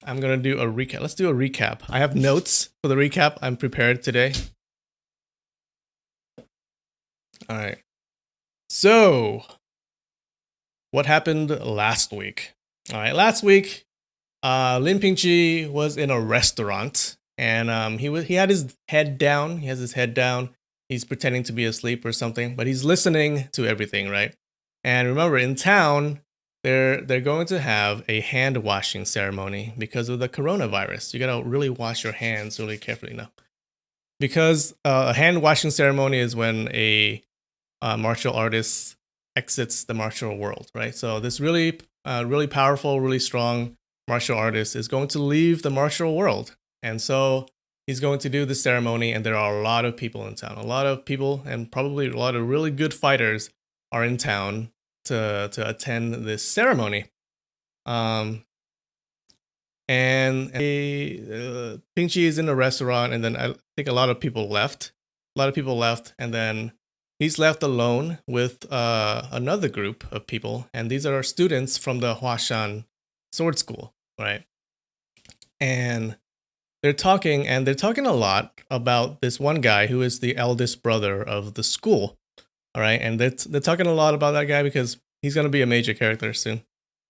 I'm gonna do a recap. Let's do a recap. I have notes for the recap. I'm prepared today. All right. So, what happened last week? All right, last week, Linfamy was in a restaurant, and he had his head down. He has his head down. He's pretending to be asleep or something, but he's listening to everything, right? And remember, in town, they're going to have a hand washing ceremony because of the coronavirus. You gotta really wash your hands really carefully now, because a hand washing ceremony is when a martial artist exits the martial world, right? So this really, really powerful, really strong martial artist is going to leave the martial world, and so he's going to do the ceremony. And there are a lot of people in town. A lot of people, and probably a lot of really good fighters, are in town to attend this ceremony. And Pingchi is in a restaurant, and then I think a lot of people left. And then he's left alone with another group of people, and these are students from the Huashan Sword School, right? And they're talking a lot about this one guy who is the eldest brother of the school, all right? And they're talking a lot about that guy because he's gonna be a major character soon.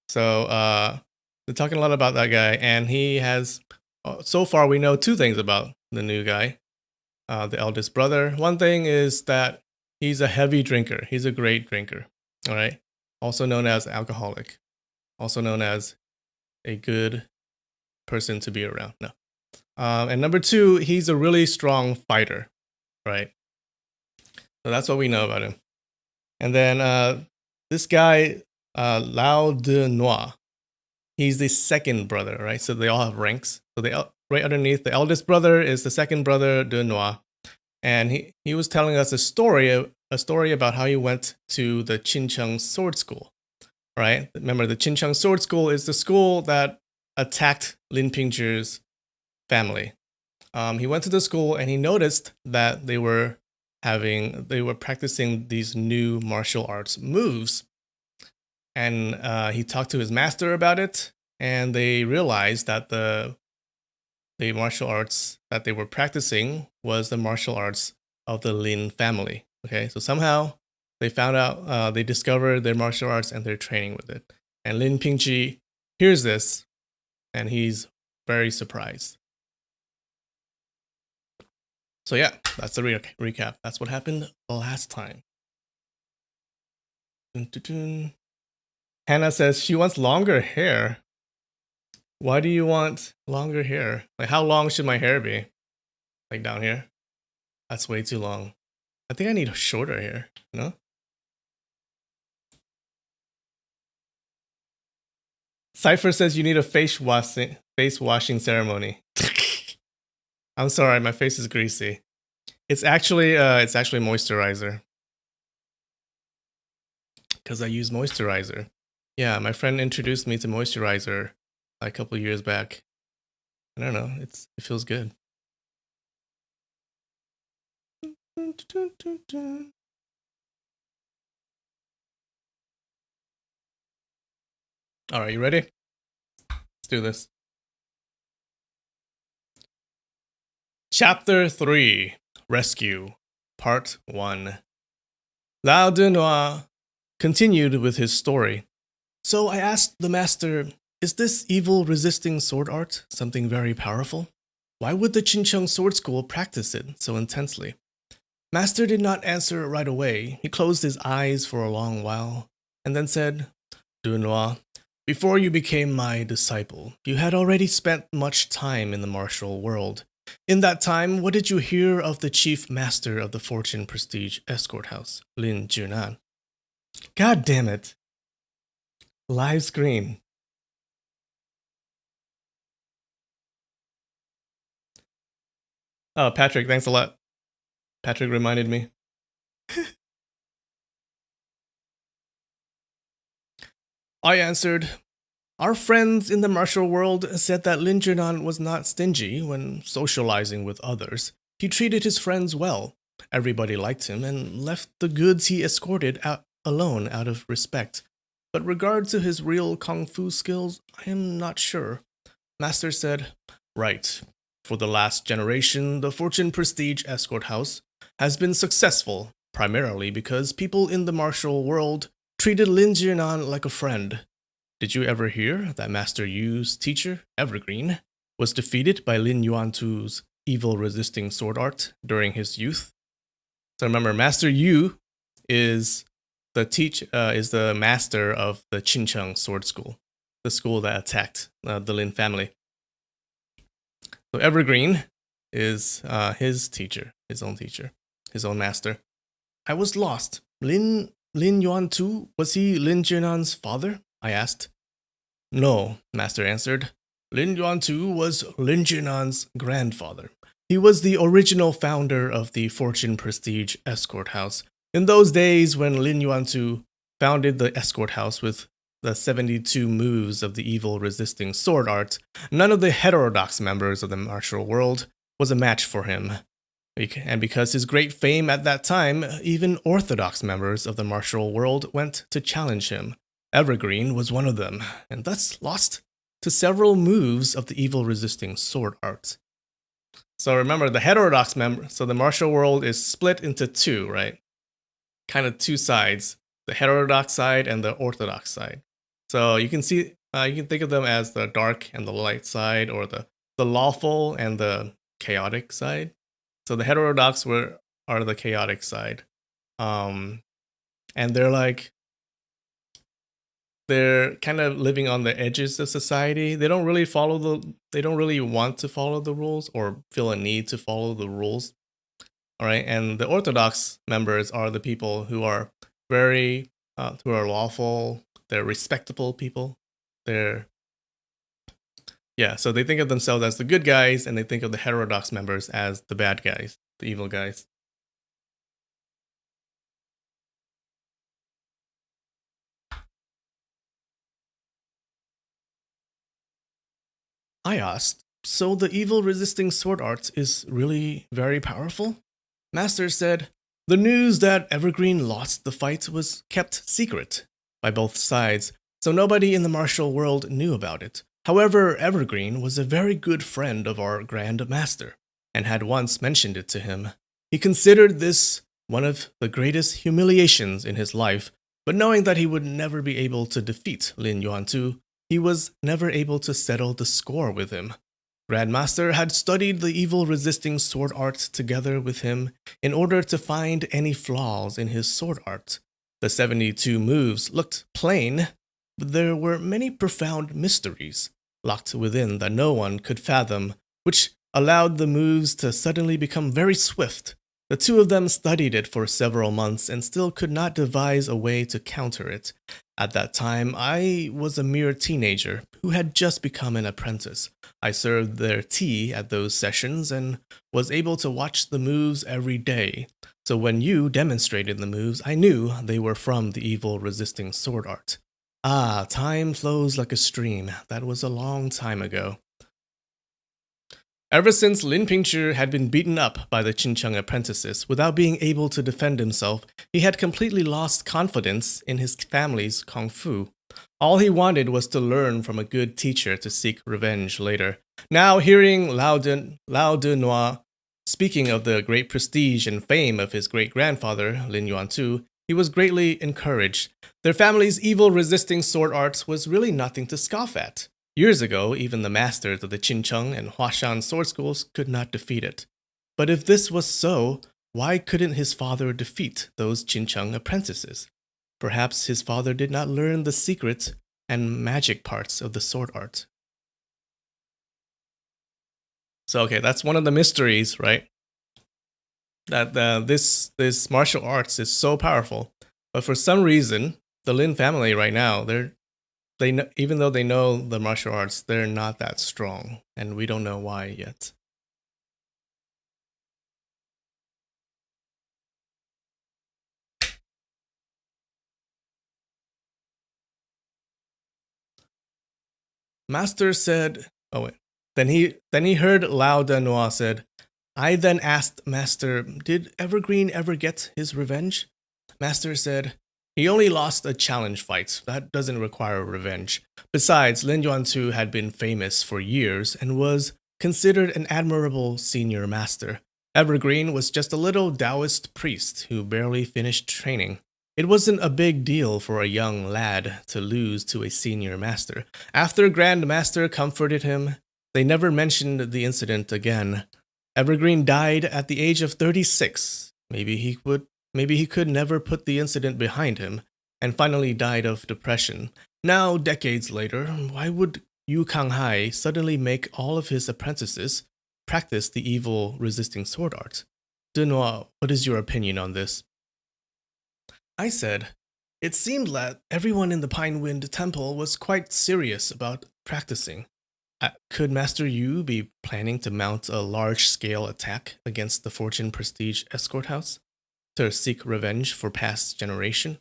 So they're talking a lot about that guy, and he has. So far, we know two things about the new guy, the eldest brother. One thing is that he's a heavy drinker. He's a great drinker. All right, also known as alcoholic, also known as a good person to be around. No. And number two, he's a really strong fighter, right? So that's what we know about him. And then this guy, Lao de Noir, he's the second brother, right? So they all have ranks. So they right underneath the eldest brother is the second brother, de Noir, and he was telling us a story about how he went to the Qincheng Sword School, right? Remember, the Qincheng Sword School is the school that attacked Lin Pingzhi's family. He went to the school and he noticed that they were practicing these new martial arts moves. And he talked to his master about it, and they realized that the martial arts that they were practicing was the martial arts of the Lin family. Okay, so somehow they found out, they discovered their martial arts and they're training with it. And Lin Pingzhi hears this, and he's very surprised. So yeah, that's the recap. That's what happened last time. Dun-dun-dun. Hannah says she wants longer hair. Why do you want longer hair? Like, how long should my hair be? Like down here? That's way too long. I think I need shorter hair, you know? Cypher says you need a face washing ceremony. I'm sorry, my face is greasy. It's actually moisturizer. Because I use moisturizer. Yeah, my friend introduced me to moisturizer a couple years back. I don't know, it feels good. All right, you ready? Let's do this. Chapter 3, Rescue, Part 1. Lao de Noir continued with his story. So I asked the master, is this evil resisting sword art something very powerful? Why would the Qincheng Sword School practice it so intensely? Master did not answer right away. He closed his eyes for a long while, and then said, De Noir, before you became my disciple, you had already spent much time in the martial world. In that time, what did you hear of the chief master of the Fortune Prestige Escort House, Lin Junan? God damn it. Live screen. Oh, Patrick, thanks a lot. Patrick reminded me. I answered, our friends in the martial world said that Lin Junan was not stingy when socializing with others. He treated his friends well. Everybody liked him and left the goods he escorted alone out of respect. But regard to his real kung fu skills, I am not sure. Master said, "Right. For the last generation, the Fortune Prestige Escort House has been successful, primarily because people in the martial world treated Lin Jianan like a friend. Did you ever hear that Master Yu's teacher, Evergreen, was defeated by Lin Yuantu's evil resisting sword art during his youth?" So remember, Master Yu is the master of the Qincheng Sword School, the school that attacked the Lin family. So Evergreen is his teacher, his own teacher, his own master. "I was lost. Lin Yuantu, was he Lin Jianan's father?" I asked. "No," Master answered. "Lin Yuantu was Lin Jianan's grandfather. He was the original founder of the Fortune Prestige Escort House. In those days when Lin Yuantu founded the escort house with the 72 moves of the evil resisting sword art, none of the heterodox members of the martial world was a match for him. And because his great fame at that time, even orthodox members of the martial world went to challenge him. Evergreen was one of them, and thus lost to several moves of the evil resisting sword art." So remember, the heterodox member, so the martial world is split into two, right? Kind of two sides, the heterodox side and the orthodox side. So you can see, you can think of them as the dark and the light side, or the lawful and the chaotic side. So the heterodox are the chaotic side, and they're kind of living on the edges of society. They don't really want to follow the rules or feel a need to follow the rules. All right, and the orthodox members are the people who are who are lawful. They're respectable people. So they think of themselves as the good guys, and they think of the heterodox members as the bad guys, the evil guys. I asked, "So the evil resisting sword art is really very powerful?" Master said, "The news that Evergreen lost the fight was kept secret by both sides, so nobody in the martial world knew about it. However, Evergreen was a very good friend of our Grand Master, and had once mentioned it to him. He considered this one of the greatest humiliations in his life, but knowing that he would never be able to defeat Lin Yuantu, he was never able to settle the score with him. Grandmaster had studied the evil resisting sword art together with him in order to find any flaws in his sword art. The 72 moves looked plain, but there were many profound mysteries locked within that no one could fathom, which allowed the moves to suddenly become very swift. The two of them studied it for several months and still could not devise a way to counter it. At that time, I was a mere teenager who had just become an apprentice. I served their tea at those sessions and was able to watch the moves every day. So when you demonstrated the moves, I knew they were from the evil resisting sword art. Ah, time flows like a stream. That was a long time ago. Ever since Lin Pingzhi had been beaten up by the Qincheng apprentices without being able to defend himself, he had completely lost confidence in his family's kung fu. All he wanted was to learn from a good teacher to seek revenge later. Now, hearing Lao de Noir speaking of the great prestige and fame of his great-grandfather, Lin Yuantu, he was greatly encouraged. Their family's evil resisting sword arts was really nothing to scoff at. Years ago, even the masters of the Qincheng and Huashan sword schools could not defeat it. But if this was so, why couldn't his father defeat those Qincheng apprentices? Perhaps his father did not learn the secret and magic parts of the sword art. So, okay, that's one of the mysteries, right? That this martial arts is so powerful, but for some reason, the Lin family right now, even though they know the martial arts, they're not that strong, and we don't know why yet. Master said, "Oh wait." Then he heard Lao de Noir said, "I then asked Master, did Evergreen ever get his revenge?" Master said, He only lost a challenge fight. That doesn't require revenge. Besides, Lin Yuantu had been famous for years and was considered an admirable senior master. Evergreen was just a little Taoist priest who barely finished training. It wasn't a big deal for a young lad to lose to a senior master. After Grand Master comforted him, they never mentioned the incident again. Evergreen died at the age of 36. Maybe he could never put the incident behind him, and finally died of depression. Now, decades later, why would Yu Kanghai suddenly make all of his apprentices practice the evil resisting sword art? Denois, what is your opinion on this? I said, it seemed that everyone in the Pinewind Temple was quite serious about practicing. Could Master Yu be planning to mount a large-scale attack against the Fortune Prestige Escort House to seek revenge for past generation?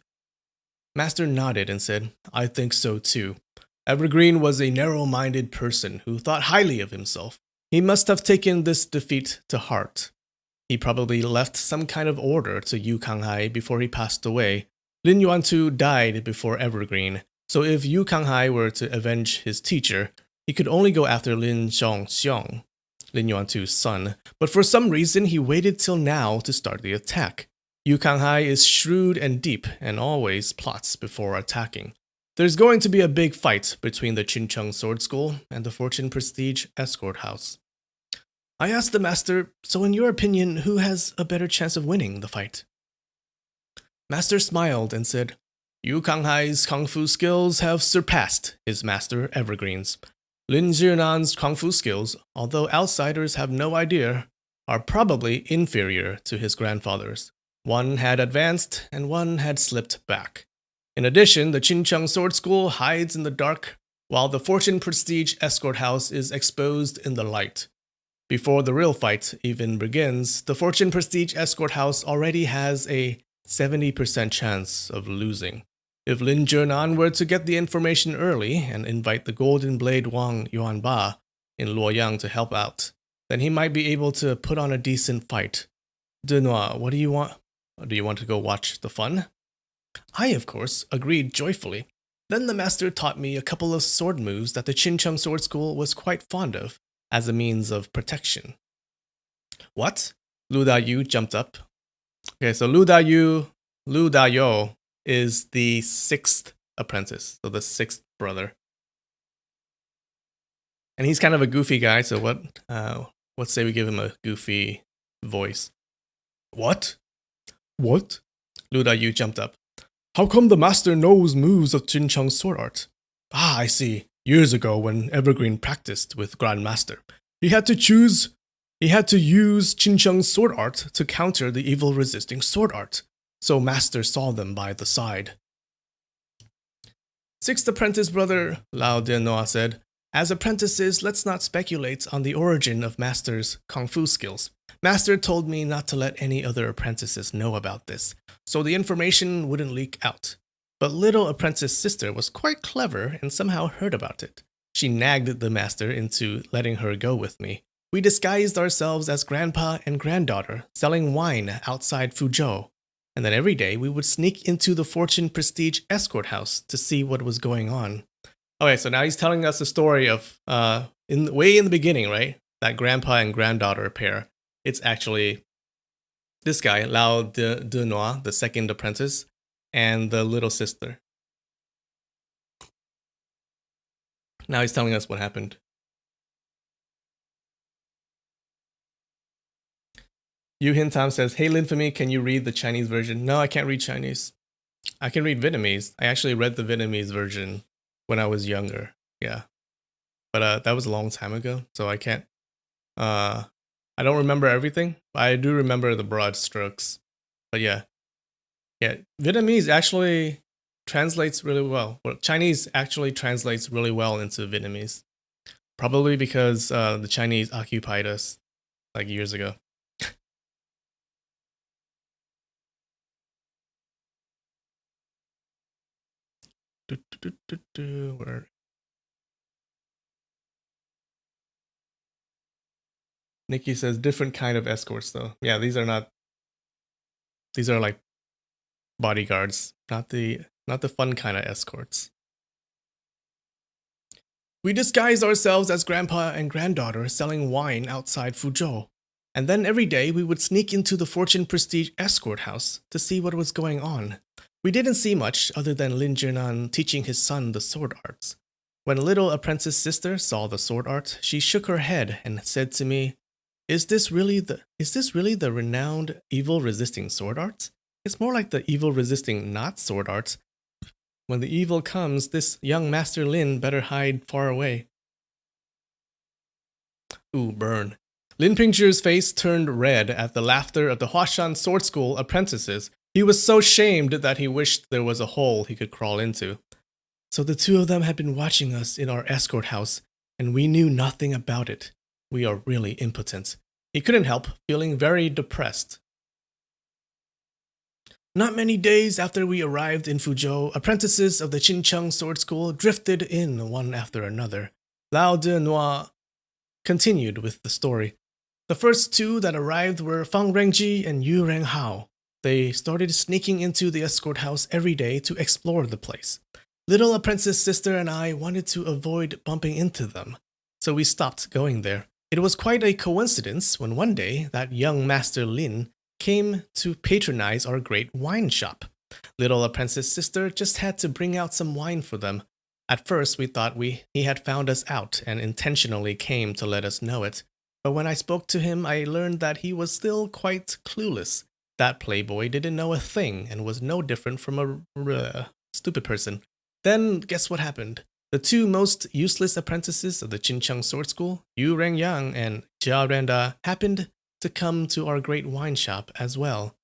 Master nodded and said, I think so too. Evergreen was a narrow-minded person who thought highly of himself. He must have taken this defeat to heart. He probably left some kind of order to Yu Kanghai before he passed away. Lin Yuantu died before Evergreen, so if Yu Kanghai were to avenge his teacher, he could only go after Lin Zhongxiong, Lin Yuantu's son, but for some reason he waited till now to start the attack. Yu Kanghai is shrewd and deep and always plots before attacking. There's going to be a big fight between the Qincheng Sword School and the Fortune Prestige Escort House. I asked the master, so in your opinion, who has a better chance of winning the fight? Master smiled and said, Yu Kanghai's kung fu skills have surpassed his master Evergreen's. Lin Zhinan's kung fu skills, although outsiders have no idea, are probably inferior to his grandfather's. One had advanced and one had slipped back. In addition, the Qincheng Sword School hides in the dark, while the Fortune Prestige Escort House is exposed in the light. Before the real fight even begins, the Fortune Prestige Escort House already has a 70% chance of losing. If Lin Zhinan were to get the information early and invite the Golden Blade Wang Yuanba in Luoyang to help out, then he might be able to put on a decent fight. Denois, what do you want? Do you want to go watch the fun? I, of course, agreed joyfully. Then the master taught me a couple of sword moves that the Qincheng Sword School was quite fond of, as a means of protection. What? Lu Dayu jumped up. Okay, so Lu Dayo is the 6th apprentice, so the 6th brother. And he's kind of a goofy guy, so let's say we give him a goofy voice. What? What? Lu Dayu jumped up. How come the master knows moves of Qincheng's sword art? Ah, I see. Years ago, when Evergreen practiced with Grandmaster, he had to use Qincheng's sword art to counter the evil resisting sword art, so Master saw them by the side. 6th apprentice brother, Lao Denois said, as apprentices, let's not speculate on the origin of Master's kung fu skills. Master told me not to let any other apprentices know about this, so the information wouldn't leak out. But little apprentice sister was quite clever and somehow heard about it. She nagged the master into letting her go with me. We disguised ourselves as grandpa and granddaughter, selling wine outside Fuzhou. And then every day we would sneak into the Fortune Prestige Escort House to see what was going on. Okay, so now he's telling us the story of, way in the beginning, right? That grandpa and granddaughter pair. It's actually this guy, Lao Denois, the 2nd apprentice, and the little sister. Now he's telling us what happened. Yu Hin Tam says, hey Linfamy, can you read the Chinese version? No, I can't read Chinese. I can read Vietnamese. I actually read the Vietnamese version when I was younger. Yeah. But that was a long time ago, so I can't. I don't remember everything, but I do remember the broad strokes. But yeah. Yeah, Vietnamese actually translates really well. Well, Chinese actually translates really well into Vietnamese. Probably because the Chinese occupied us like years ago. Where? Nikki says different kind of escorts though. Yeah, these are not. These are like bodyguards, not the fun kind of escorts. We disguised ourselves as grandpa and granddaughter selling wine outside Fuzhou. And then every day we would sneak into the Fortune Prestige escort house to see what was going on. We didn't see much other than Lin Jinan teaching his son the sword arts. When little apprentice sister saw the sword art, she shook her head and said to me, is this really the renowned evil resisting sword arts? It's more like the evil resisting not sword arts. When the evil comes, this young Master Lin better hide far away. Ooh, burn. Lin Pingzhi's face turned red at the laughter of the Huashan Sword School apprentices. He was so shamed that he wished there was a hole he could crawl into. So the two of them had been watching us in our escort house, and we knew nothing about it. We are really impotent. He couldn't help feeling very depressed. Not many days after we arrived in Fuzhou, apprentices of the Qincheng Sword School drifted in one after another. Lao De Noir continued with the story. The first two that arrived were Fang Rengji and Yu Renghao. They started sneaking into the escort house every day to explore the place. Little apprentice sister and I wanted to avoid bumping into them, so we stopped going there. It was quite a coincidence when one day that young Master Lin came to patronize our great wine shop. Little apprentice sister just had to bring out some wine for them. At first we thought he had found us out and intentionally came to let us know it. But when I spoke to him, I learned that he was still quite clueless. That playboy didn't know a thing and was no different from a stupid person. Then guess what happened? The two most useless apprentices of the Qincheng Sword School, Yu Rengyang and Jia Renda, happened to come to our great wine shop as well.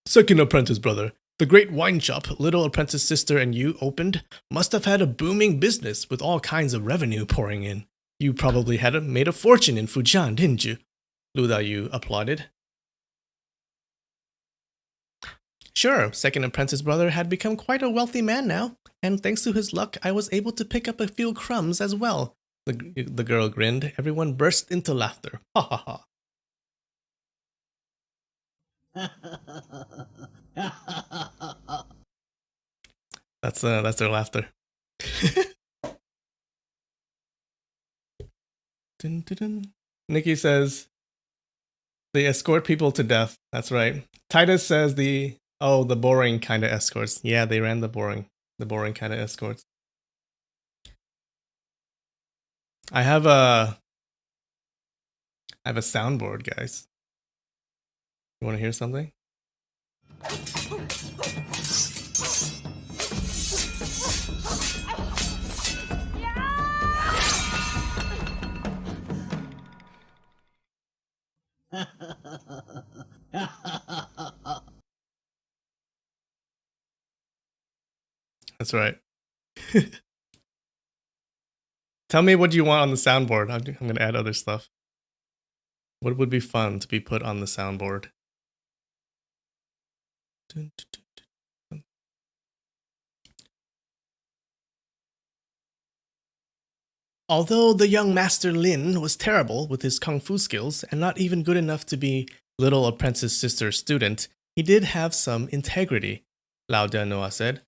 Second apprentice brother, the great wine shop little apprentice sister and you opened must have had a booming business with all kinds of revenue pouring in. You probably had made a fortune in Fujian, didn't you? Lu Dayu applauded. Sure, second apprentice brother had become quite a wealthy man now, and thanks to his luck, I was able to pick up a few crumbs as well. The girl grinned. Everyone burst into laughter. Ha ha ha. That's their laughter. Dun, dun, dun. Nikki says they escort people to death. That's right. Titus says the boring kind of escorts. Yeah, they ran the boring kind of escorts. I have a soundboard, guys. You want to hear something? That's right. Tell me what you want on the soundboard. I'm going to add other stuff. What would be fun to be put on the soundboard? Dun, dun, dun, dun. Although the young Master Lin was terrible with his kung fu skills and not even good enough to be little apprentice sister's student, he did have some integrity, Lao Dianoa said.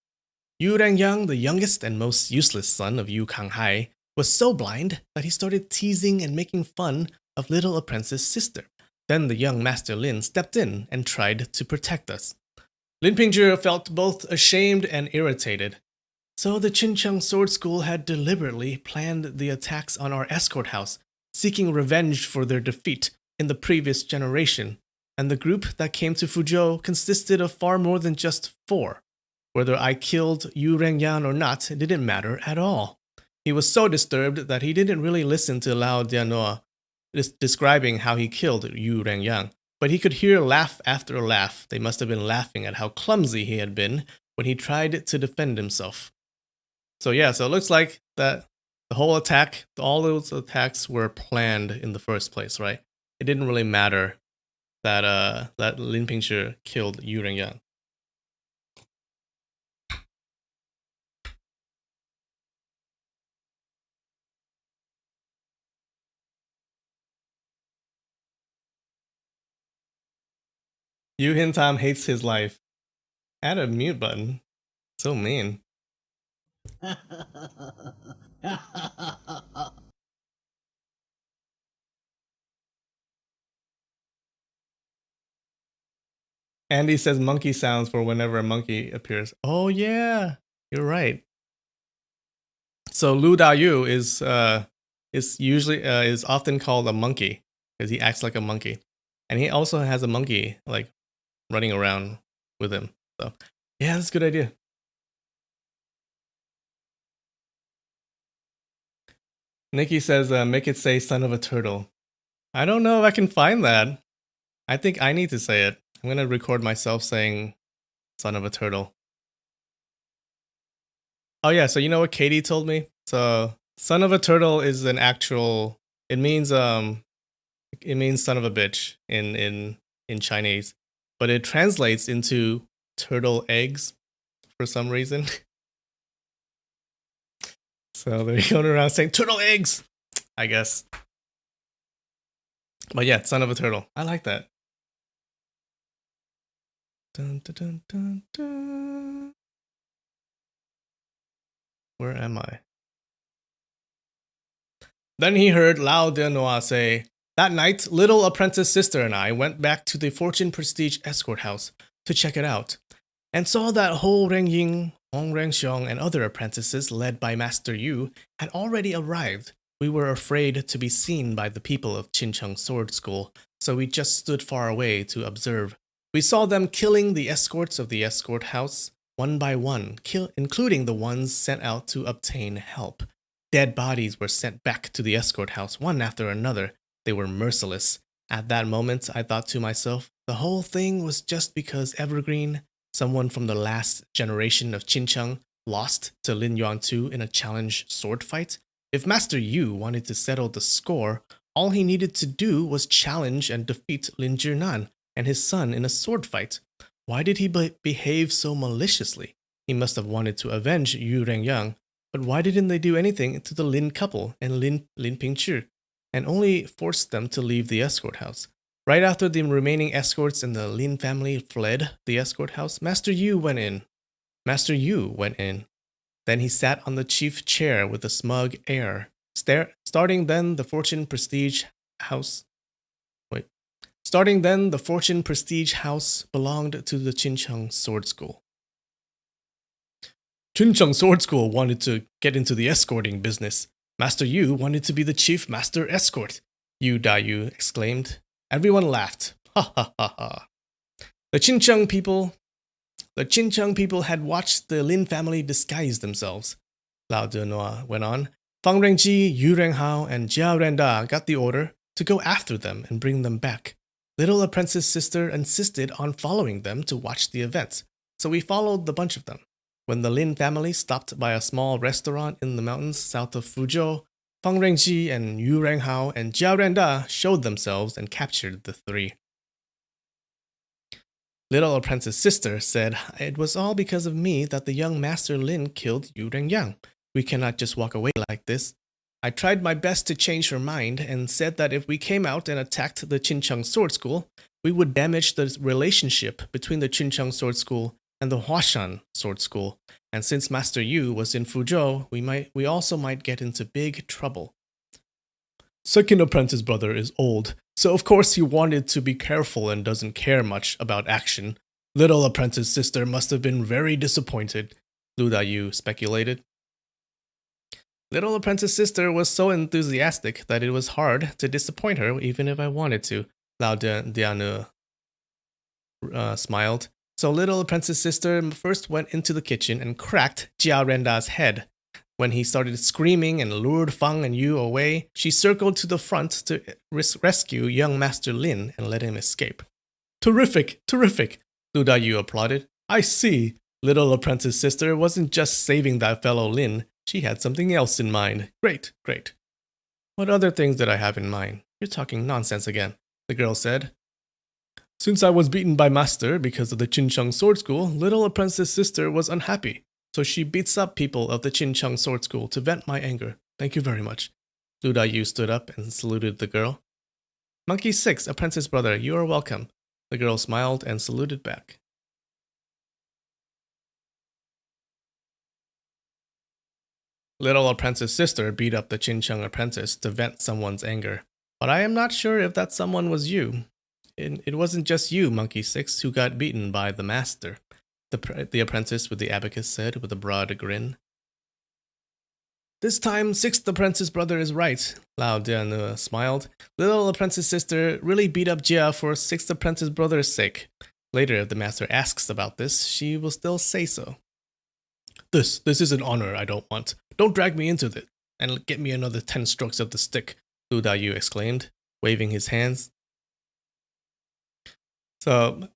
Yu Rengyang, the youngest and most useless son of Yu Kanghai, was so blind that he started teasing and making fun of little apprentice sister. Then the young Master Lin stepped in and tried to protect us. Lin Pingzhi felt both ashamed and irritated. So the Qincheng Sword School had deliberately planned the attacks on our escort house, seeking revenge for their defeat in the previous generation. And the group that came to Fuzhou consisted of far more than just 4. Whether I killed Yu Rengyan or not, it didn't matter at all. He was so disturbed that he didn't really listen to Lao Dianoa describing how he killed Yu Rengyang. But he could hear laugh after laugh. They must have been laughing at how clumsy he had been when he tried to defend himself. So yeah, so it looks like that the whole attack, all those attacks were planned in the first place, right? It didn't really matter that that Lin Pingzhi killed Yu Rengyang. Yu Hintam hates his life. Add a mute button. So mean. Andy says monkey sounds for whenever a monkey appears. Oh yeah, you're right. So Lu Da Yu is usually is often called a monkey because he acts like a monkey, and he also has a monkey like running around with him. So yeah, that's a good idea. Nikki says, make it say son of a turtle. I don't know if I can find that. I think I need to say it. I'm going to record myself saying son of a turtle. Oh, yeah. So, you know what Katie told me? So, son of a turtle is an actual, it means son of a bitch in Chinese, but it translates into turtle eggs for some reason. So, they're going around saying turtle eggs, I guess. But yeah, son of a turtle. I like that. Dun, dun, dun, dun, dun. Where am I? Then he heard Lao De Noa say, "That night, little apprentice sister and I went back to the Fortune Prestige escort house to check it out, and saw that Ho Rengying, Hong Renxiong, and other apprentices led by Master Yu had already arrived. We were afraid to be seen by the people of Qincheng Sword School, so we just stood far away to observe. We saw them killing the escorts of the escort house, one by one, including the ones sent out to obtain help. Dead bodies were sent back to the escort house, one after another. They were merciless. At that moment, I thought to myself, the whole thing was just because Evergreen, someone from the last generation of Qincheng, lost to Lin Yuan-tu in a challenge sword fight. If Master Yu wanted to settle the score, all he needed to do was challenge and defeat Lin Zhinan and his son in a sword fight. Why did he behave so maliciously? He must have wanted to avenge Yu Rengyang. But why didn't they do anything to the Lin couple and Lin Pingchu, and only forced them to leave the escort house? Right after the remaining escorts and the Lin family fled the escort house, Master Yu went in. Then he sat on the chief chair with a smug air. Starting then, the Fortune Prestige House belonged to the Qincheng Sword School. Qincheng Sword School wanted to get into the escorting business. Master Yu wanted to be the chief master escort, Yu Dayu exclaimed. Everyone laughed. Ha ha ha ha. The Qincheng people had watched the Lin family disguise themselves. Lao Denoa went on. Fang Rengji, Yu Renghao, and Jia Renda got the order to go after them and bring them back. Little apprentice sister insisted on following them to watch the events, so we followed the bunch of them. When the Lin family stopped by a small restaurant in the mountains south of Fuzhou, Fang Rengji and Yu Renghao and Jia Renda showed themselves and captured the three. Little apprentice sister said, "It was all because of me that the young master Lin killed Yu Rengyang. We cannot just walk away like this." I tried my best to change her mind and said that if we came out and attacked the Qincheng Sword School, we would damage the relationship between the Qincheng Sword School and the Huashan Sword School. And since Master Yu was in Fuzhou, we also might get into big trouble. Second apprentice brother is old, so of course he wanted to be careful and doesn't care much about action. Little apprentice sister must have been very disappointed, Lu Dayu speculated. Little apprentice sister was so enthusiastic that it was hard to disappoint her even if I wanted to, Lao Dianu smiled. So little apprentice sister first went into the kitchen and cracked Jia Renda's head. When he started screaming and lured Fang and Yu away, she circled to the front to rescue young Master Lin and let him escape. Terrific, terrific, Lu Dayu applauded. I see. Little apprentice sister wasn't just saving that fellow Lin, she had something else in mind. Great, great. What other things did I have in mind? You're talking nonsense again, the girl said. Since I was beaten by Master because of the Qincheng Sword School, little apprentice sister was unhappy. So she beats up people of the Qincheng Sword School to vent my anger. Thank you very much. Lu Dayu stood up and saluted the girl. Monkey 6, apprentice brother, you are welcome. The girl smiled and saluted back. Little apprentice sister beat up the Chincheng apprentice to vent someone's anger. But I am not sure if that someone was you. It wasn't just you, Monkey 6, who got beaten by the master, the apprentice with the abacus said with a broad grin. This time, Sixth Apprentice Brother is right, Lao Dian smiled. Little Apprentice Sister really beat up Jia for Sixth Apprentice Brother's sake. Later, if the master asks about this, she will still say so. This is an honor I don't want. Don't drag me into it, and get me another 10 strokes of the stick, Lu Dayu exclaimed, waving his hands. So,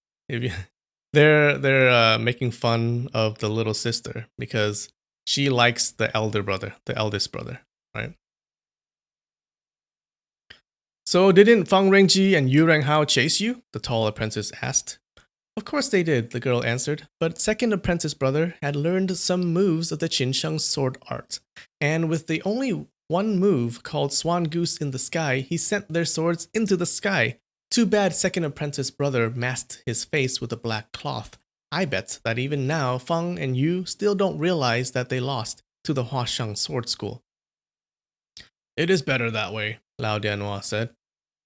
they're making fun of the little sister because she likes the eldest brother, right? So didn't Fang Rengji and Yu Renghao chase you? The tall apprentice asked. Of course they did, the girl answered, but second apprentice brother had learned some moves of the Qinsheng sword art, and with the only one move called Swan Goose in the Sky, he sent their swords into the sky. Too bad second apprentice brother masked his face with a black cloth. I bet that even now, Feng and Yu still don't realize that they lost to the Huasheng Sword School. It is better that way, Lao Dianhua said.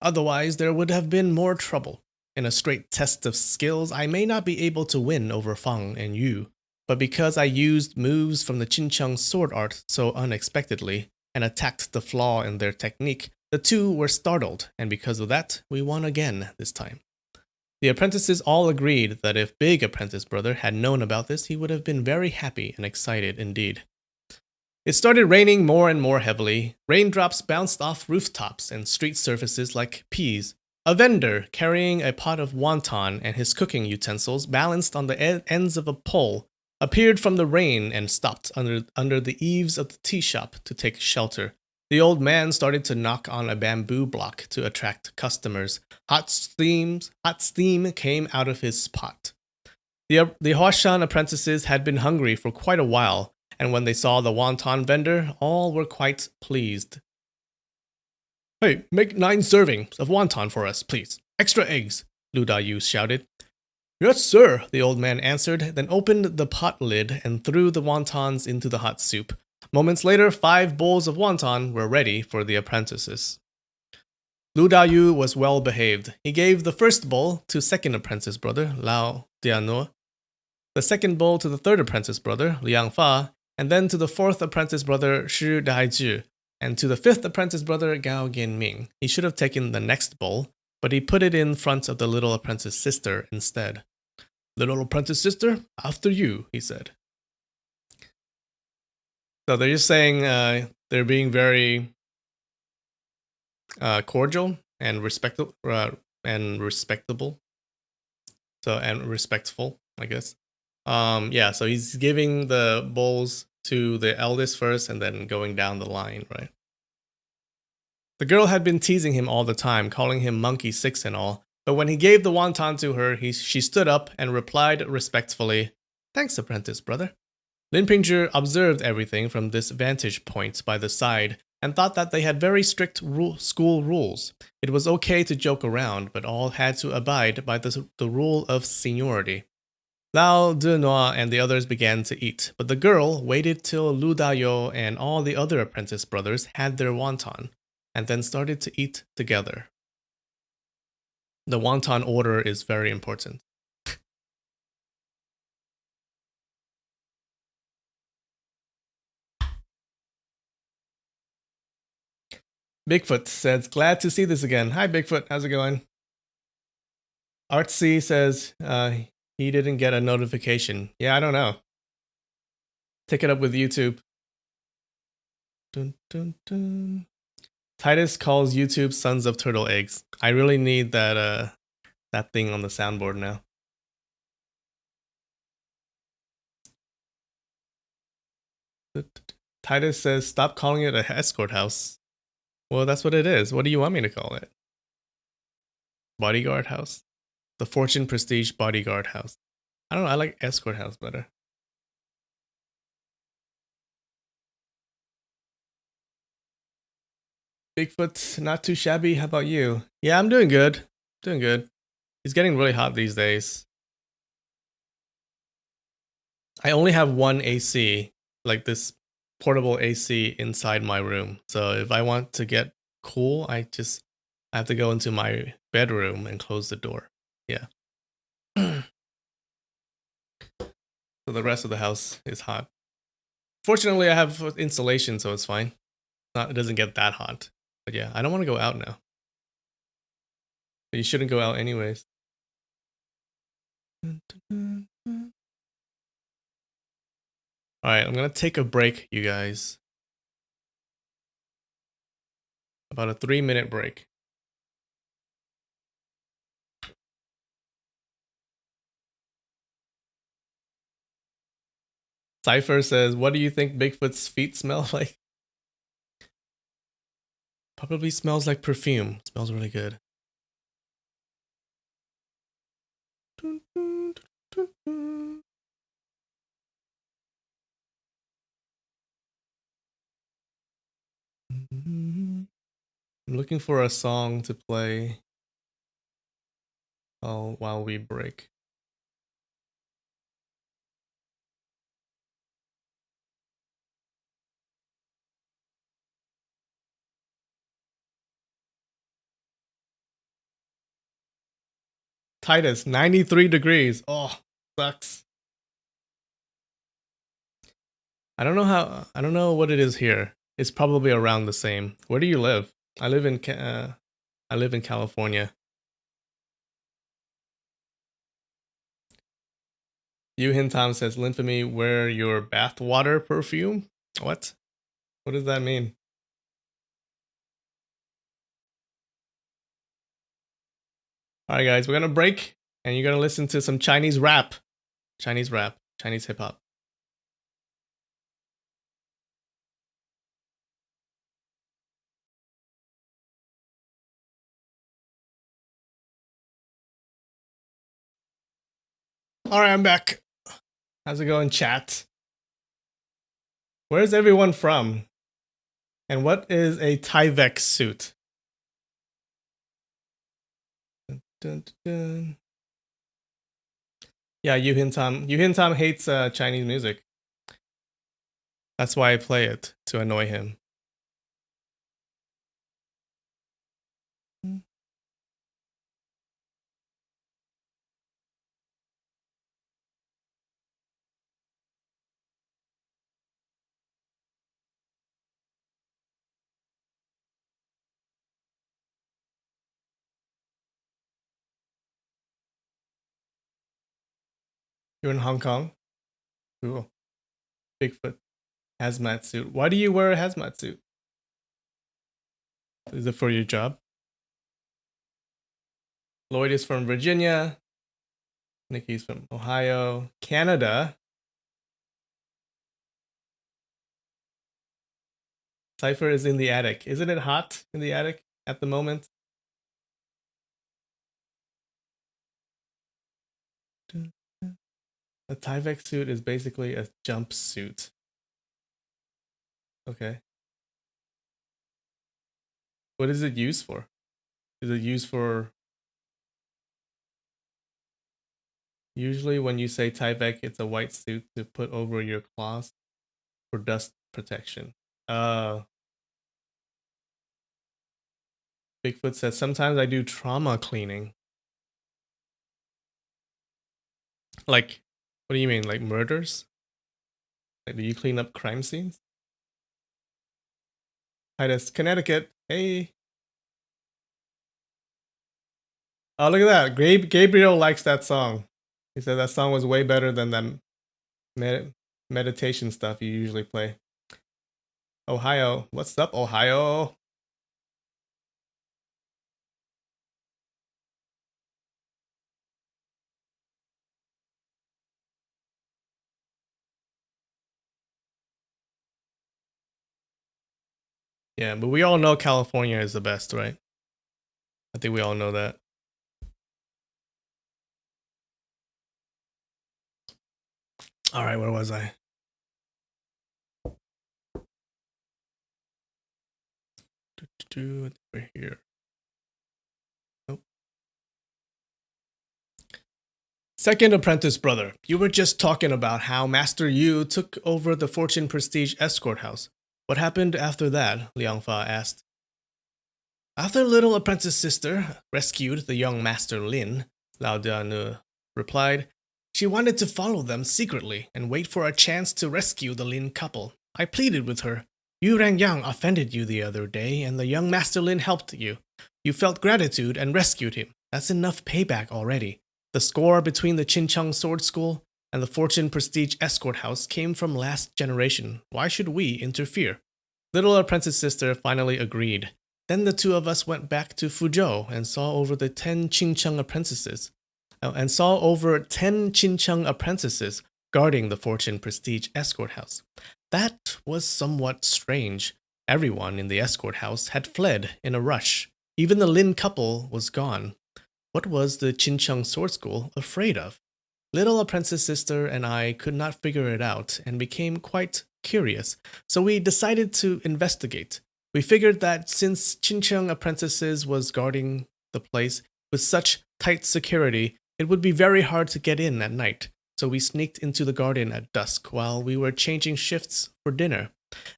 Otherwise, there would have been more trouble. In a straight test of skills, I may not be able to win over Feng and Yu, but because I used moves from the Qincheng sword art so unexpectedly and attacked the flaw in their technique, the two were startled, and because of that, we won again this time. The apprentices all agreed that if Big Apprentice Brother had known about this, he would have been very happy and excited indeed. It started raining more and more heavily. Raindrops bounced off rooftops and street surfaces like peas. A vendor carrying a pot of wonton and his cooking utensils balanced on the ends of a pole appeared from the rain and stopped under the eaves of the tea shop to take shelter. The old man started to knock on a bamboo block to attract customers. Hot steam came out of his pot. The Huashan apprentices had been hungry for quite a while, and when they saw the wonton vendor, all were quite pleased. Hey, make 9 servings of wonton for us, please. Extra eggs, Lu Dayu shouted. Yes, sir, the old man answered, then opened the pot lid and threw the wontons into the hot soup. Moments later, 5 bowls of wonton were ready for the apprentices. Lu Dayu was well behaved. He gave the first bowl to second apprentice brother, Lao Dianhua, the second bowl to the third apprentice brother, Liang Fa, and then to the fourth apprentice brother, Shi Daizhi, and to the fifth apprentice brother, Gao Genming. He should have taken the next bowl, but he put it in front of the little apprentice sister instead. Little apprentice sister, after you, he said. So they're just saying they're being very cordial and respectable, so and respectful, I guess. Yeah, so he's giving the bowls to the eldest first and then going down the line, right? The girl had been teasing him all the time, calling him Monkey 6 and all, but when he gave the wonton to her, she stood up and replied respectfully, Thanks, apprentice brother. Lin Pingzhi observed everything from this vantage point by the side and thought that they had very strict school rules. It was okay to joke around, but all had to abide by the rule of seniority. Lao Dianhua and the others began to eat, but the girl waited till Lu Dayu and all the other apprentice brothers had their wonton, and then started to eat together. The wonton order is very important. Bigfoot says, glad to see this again. Hi, Bigfoot. How's it going? Artsy says he didn't get a notification. Yeah, I don't know. Take it up with YouTube. Dun, dun, dun. Titus calls YouTube sons of turtle eggs. I really need that thing on the soundboard now. Titus says, stop calling it a escort house. Well, that's what it is. What do you want me to call it? Bodyguard house? The Fortune Prestige Bodyguard house. I don't know, I like escort house better. Bigfoot, not too shabby. How about you? Yeah, I'm doing good. Doing good. It's getting really hot these days. I only have one AC, like this portable AC inside my room. So if I want to get cool, I have to go into my bedroom and close the door. Yeah. So the rest of the house is hot. Fortunately, I have insulation, so it's fine. It doesn't get that hot. But yeah, I don't want to go out now. But you shouldn't go out anyways. Alright, I'm gonna take a break, you guys. About a 3-minute break. Cypher says, what do you think Bigfoot's feet smell like? Probably smells like perfume. It smells really good. I'm looking for a song to play while we break. Titus, 93 degrees. Oh, sucks. I don't know what it is here. It's probably around the same. Where do you live? I live in California. Yuhin Tom says, Linfamy, wear your bathwater perfume? What? What does that mean? Alright guys, we're gonna break and you're gonna listen to some Chinese rap. Chinese hip hop. Alright, I'm back. How's it going, chat? Where's everyone from? And what is a Tyvek suit? Dun, dun, dun. Yeah, Yuhin Tom hates Chinese music. That's why I play it, to annoy him. You're in Hong Kong? Cool. Bigfoot. Hazmat suit. Why do you wear a hazmat suit? Is it for your job? Lloyd is from Virginia. Nikki's from Ohio. Canada. Cypher is in the attic. Isn't it hot in the attic at the moment? A Tyvek suit is basically a jumpsuit. Okay. What is it used for? Is it used for... Usually when you say Tyvek, it's a white suit to put over your cloth for dust protection. Bigfoot says, sometimes I do trauma cleaning. Like, what do you mean? Like murders? Like, do you clean up crime scenes? Titus, Connecticut. Hey. Oh, look at that. Gabriel likes that song. He said that song was way better than that meditation stuff you usually play. Ohio. What's up, Ohio? Yeah, but we all know California is the best, right? I think we all know that. All right, where was I? We're here. Oh. Second apprentice brother, you were just talking about how Master Yu took over the Fortune Prestige escort house. What happened after that? Liang Fa asked. After little apprentice sister rescued the young Master Lin, Lao Dianu replied, she wanted to follow them secretly and wait for a chance to rescue the Lin couple. I pleaded with her. Yu Rangyang offended you the other day, and the young Master Lin helped you. You felt gratitude and rescued him. That's enough payback already. The score between the Qincheng Sword School and the Fortune Prestige Escort House came from last generation. Why should we interfere? Little apprentice sister finally agreed. Then the two of us went back to Fuzhou and saw over the 10 Qincheng apprentices. Guarding the Fortune Prestige Escort House. That was somewhat strange. Everyone in the escort house had fled in a rush. Even the Lin couple was gone. What was the Qincheng Sword School afraid of? Little apprentice sister and I could not figure it out and became quite curious, so we decided to investigate. We figured that since Qincheng apprentices was guarding the place with such tight security, it would be very hard to get in at night, so we sneaked into the garden at dusk while we were changing shifts for dinner.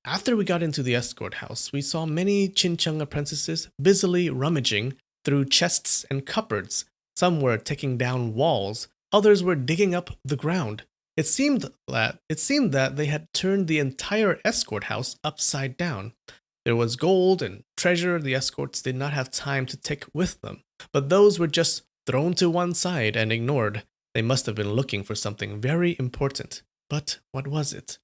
After we got into the escort house, we saw many Qincheng apprentices busily rummaging through chests and cupboards. Some were taking down walls, others were digging up the ground. It seemed that they had turned the entire escort house upside down. There was gold and treasure the escorts did not have time to take with them, but those were just thrown to one side and ignored. They must have been looking for something very important. But what was it?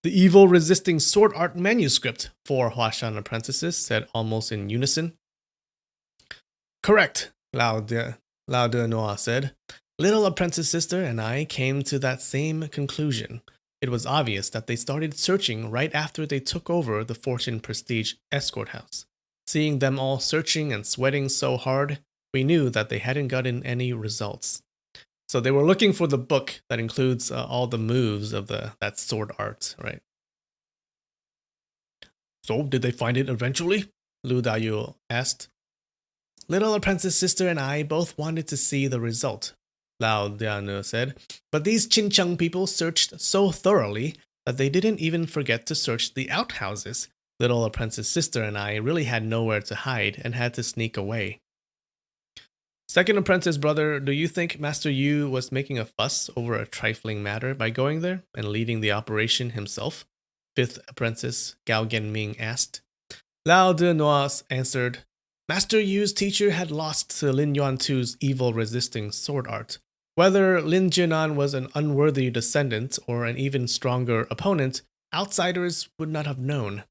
The evil resisting sword art manuscript, four Huashan apprentices said almost in unison. Correct, Lao De Noir said. Little apprentice sister and I came to that same conclusion. It was obvious that they started searching right after they took over the Fortune Prestige escort house. Seeing them all searching and sweating so hard, we knew that they hadn't gotten any results. So they were looking for the book that includes all the moves of that sword art, right? So did they find it eventually? Lu Dayu asked. Little apprentice sister and I both wanted to see the result, Lao Dianu said, but these Qincheng people searched so thoroughly that they didn't even forget to search the outhouses. Little apprentice sister and I really had nowhere to hide and had to sneak away. Second apprentice brother, do you think Master Yu was making a fuss over a trifling matter by going there and leading the operation himself? Fifth apprentice Gao Genming asked. Lao De Noir answered, Master Yu's teacher had lost to Lin Yuantu's evil resisting sword art. Whether Lin Jinan was an unworthy descendant or an even stronger opponent, outsiders would not have known.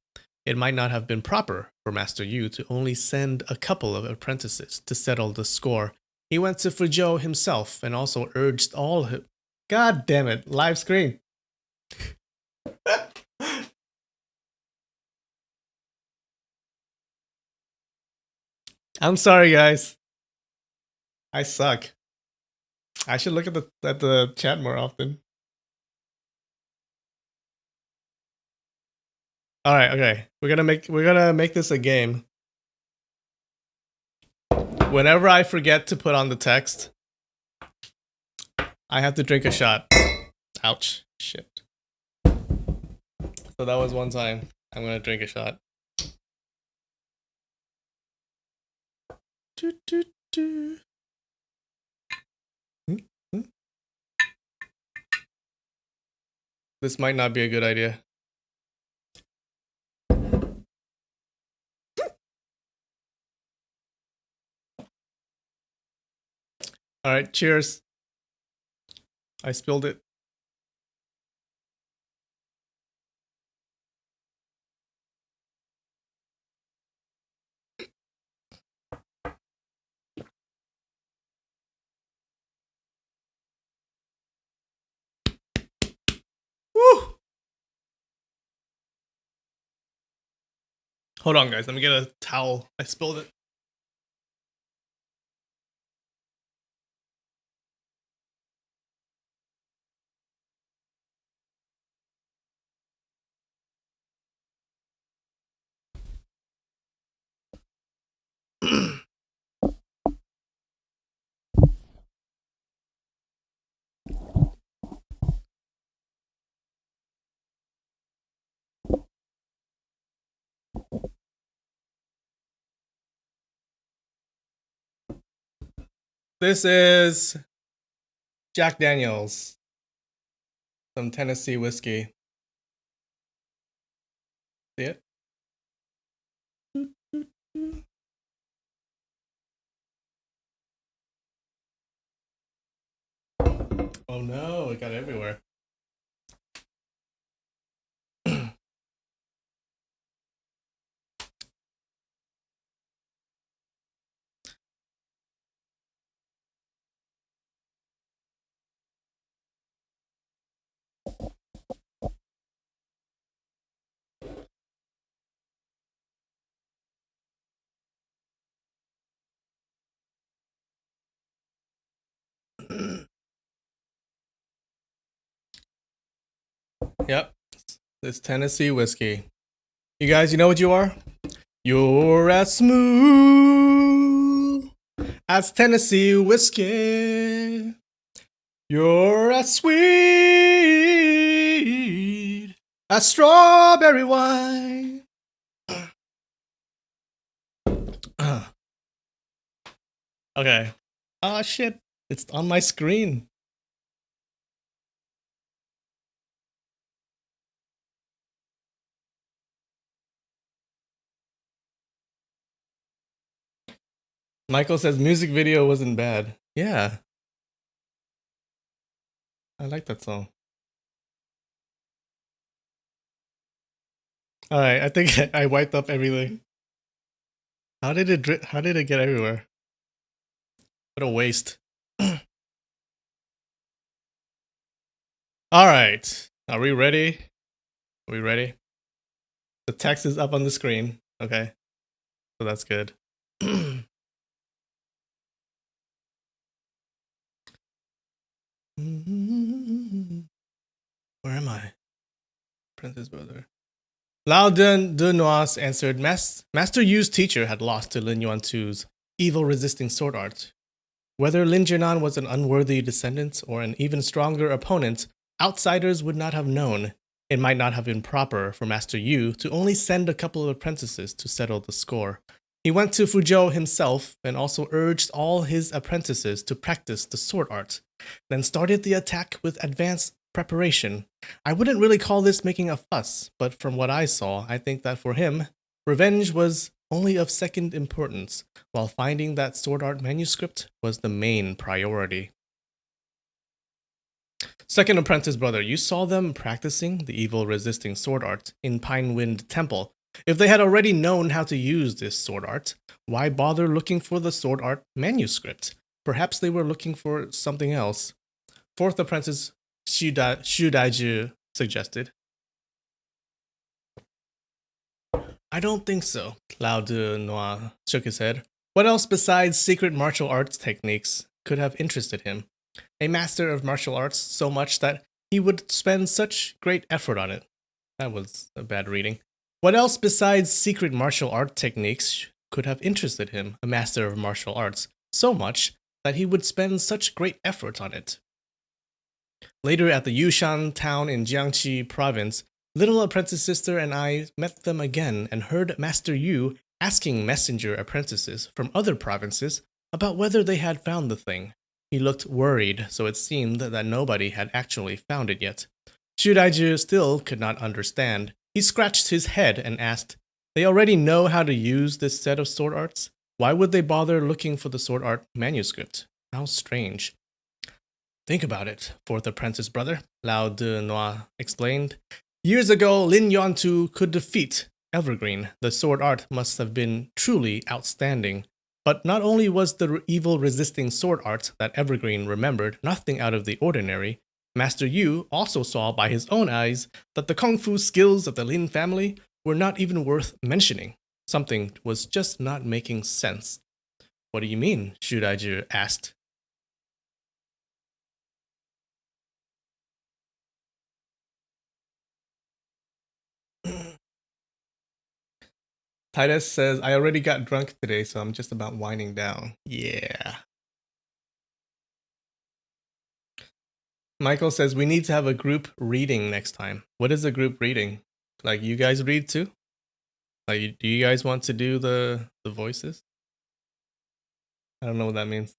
It might not have been proper for Master Yu to only send a couple of apprentices to settle the score. He went to Fuzhou himself and also urged all his... God damn it, live screen. I'm sorry, guys. I suck. I should look at the chat more often. All right, okay. We're gonna make this a game. Whenever I forget to put on the text, I have to drink a shot. Ouch. Shit. So that was one time. I'm gonna drink a shot. Do, do, do. This might not be a good idea. All right, cheers. I spilled it. Woo! Hold on, guys. Let me get a towel. I spilled it. This is Jack Daniels, some Tennessee whiskey. See it? Oh no, it got everywhere. Yep, this Tennessee whiskey. You guys, you know what you are? You're as smooth as Tennessee whiskey. You're as sweet as strawberry wine. Okay. Oh shit, it's on my screen. Michael says music video wasn't bad. Yeah, I like that song. All right, I think I wiped up everything. How did it? How did it get everywhere? What a waste. All right, are we ready? Are we ready? The text is up on the screen. Okay, so that's good. Where am I? Princess brother. Lao de Noise answered, Master Yu's teacher had lost to Lin Yuan Tu's evil resisting sword art. Whether Lin Jianan was an unworthy descendant or an even stronger opponent, outsiders would not have known. It might not have been proper for Master Yu to only send a couple of apprentices to settle the score. He went to Fuzhou himself and also urged all his apprentices to practice the sword art, then started the attack with advanced preparation. I wouldn't really call this making a fuss, but from what I saw, I think that for him, revenge was only of second importance, while finding that sword art manuscript was the main priority. Second apprentice brother, you saw them practicing the evil resisting sword art in Pinewind Temple. If they had already known how to use this sword art, why bother looking for the sword art manuscript? Perhaps they were looking for something else. Fourth apprentice Shu Daiju suggested. I don't think so. Lao de Noir shook his head. What else besides secret martial arts techniques could have interested him? A master of martial arts so much that he would spend such great effort on it. That was a bad reading. What else besides secret martial art techniques could have interested him, a master of martial arts, so much that he would spend such great effort on it? Later at the Yushan town in Jiangxi province, little apprentice sister and I met them again and heard Master Yu asking messenger apprentices from other provinces about whether they had found the thing. He looked worried, so it seemed that nobody had actually found it yet. Shudaiju still could not understand. He scratched his head and asked, They already know how to use this set of sword arts? Why would they bother looking for the sword art manuscript? How strange. Think about it, fourth apprentice brother, Lao de Noir explained. Years ago, Lin Yuantu could defeat Evergreen. The sword art must have been truly outstanding. But not only was the evil resisting sword art that Evergreen remembered nothing out of the ordinary, Master Yu also saw by his own eyes that the kung fu skills of the Lin family were not even worth mentioning. Something was just not making sense. What do you mean? Shu Daiju asked. Titus says, I already got drunk today, so I'm just about winding down. Yeah. Michael says, we need to have a group reading next time. What is a group reading? Like, you guys read too? Like, do you guys want to do the voices? I don't know what that means.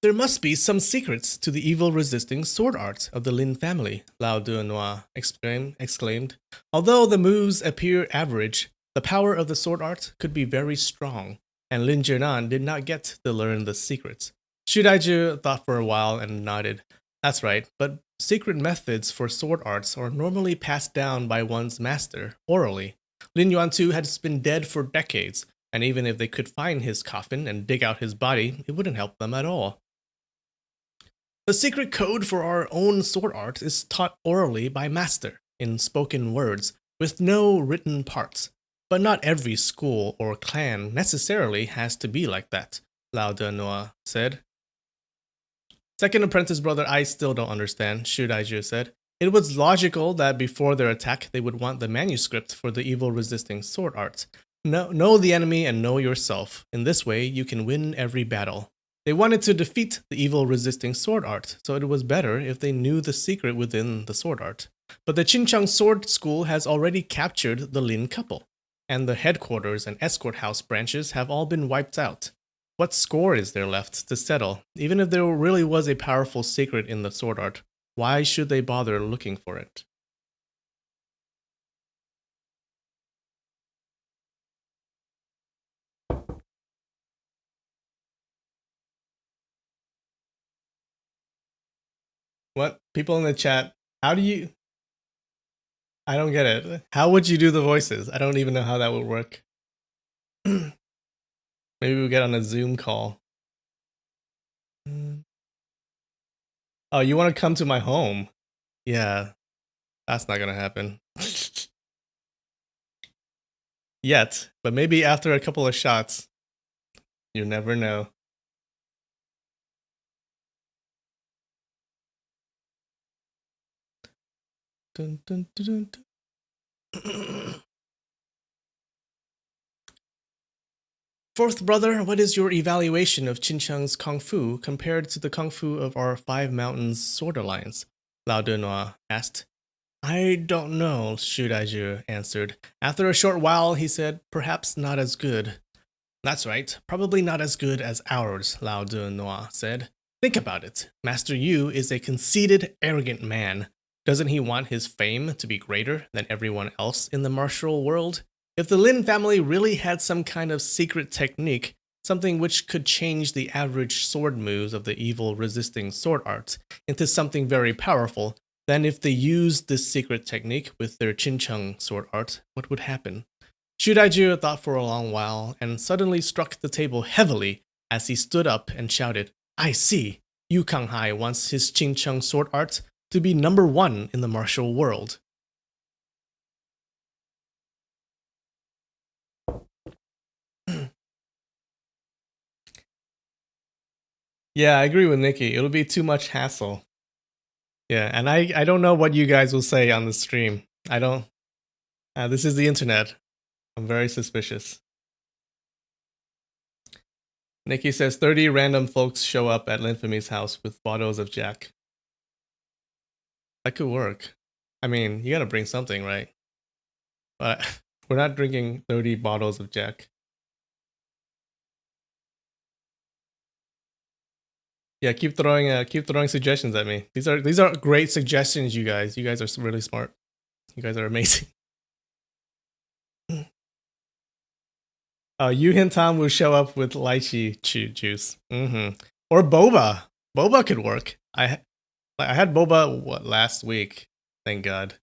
There must be some secrets to the evil-resisting sword art of the Lin family, Lao Duanois exclaimed. Although the moves appear average, the power of the sword art could be very strong, and Lin Jianan did not get to learn the secrets. Xu Daizhi thought for a while and nodded. That's right, but secret methods for sword arts are normally passed down by one's master, orally. Lin Yuantu has been dead for decades, and even if they could find his coffin and dig out his body, it wouldn't help them at all. The secret code for our own sword art is taught orally by master, in spoken words, with no written parts. But not every school or clan necessarily has to be like that, Lao Duanois said. Second apprentice brother, I still don't understand, Xu Daizhi said. It was logical that before their attack they would want the manuscript for the evil-resisting sword art. Know the enemy and know yourself. In this way, you can win every battle. They wanted to defeat the evil-resisting sword art, so it was better if they knew the secret within the sword art. But the Qincheng Sword School has already captured the Lin couple, and the headquarters and escort house branches have all been wiped out. What score is there left to settle? Even if there really was a powerful secret in the sword art, why should they bother looking for it? What? People in the chat, how do you... I don't get it. How would you do the voices? I don't even know how that would work. Maybe we'll get on a Zoom call. Oh, you want to come to my home? Yeah, that's not gonna happen. Yet, but maybe after a couple of shots. You never know. Dun, dun, dun, dun. Fourth brother, what is your evaluation of Qincheng's kung fu compared to the kung fu of our Five Mountains Sword Alliance? Lao Duanois asked. I don't know, Xu Daizhi answered. After a short while, he said, perhaps not as good. That's right, probably not as good as ours, Lao Duanois said. Think about it. Master Yu is a conceited, arrogant man. Doesn't he want his fame to be greater than everyone else in the martial world? If the Lin family really had some kind of secret technique, something which could change the average sword moves of the evil-resisting sword art into something very powerful, then if they used this secret technique with their Qincheng sword art, what would happen? Xu Daizhi thought for a long while and suddenly struck the table heavily as he stood up and shouted, I see! Yu Kanghai wants his Qincheng sword art to be number 1 in the martial world. Yeah, I agree with Nikki. It'll be too much hassle. Yeah, and I don't know what you guys will say on the stream. I don't... this is the internet. I'm very suspicious. Nikki says 30 random folks show up at Linfamy's house with bottles of Jack. That could work. I mean, you gotta bring something, right? But we're not drinking 30 bottles of Jack. Yeah, keep throwing suggestions at me. These are great suggestions, you guys. You guys are really smart. You guys are amazing. Yu Hin Tam will show up with lychee juice. Or boba. Boba could work. I had boba last week. Thank God.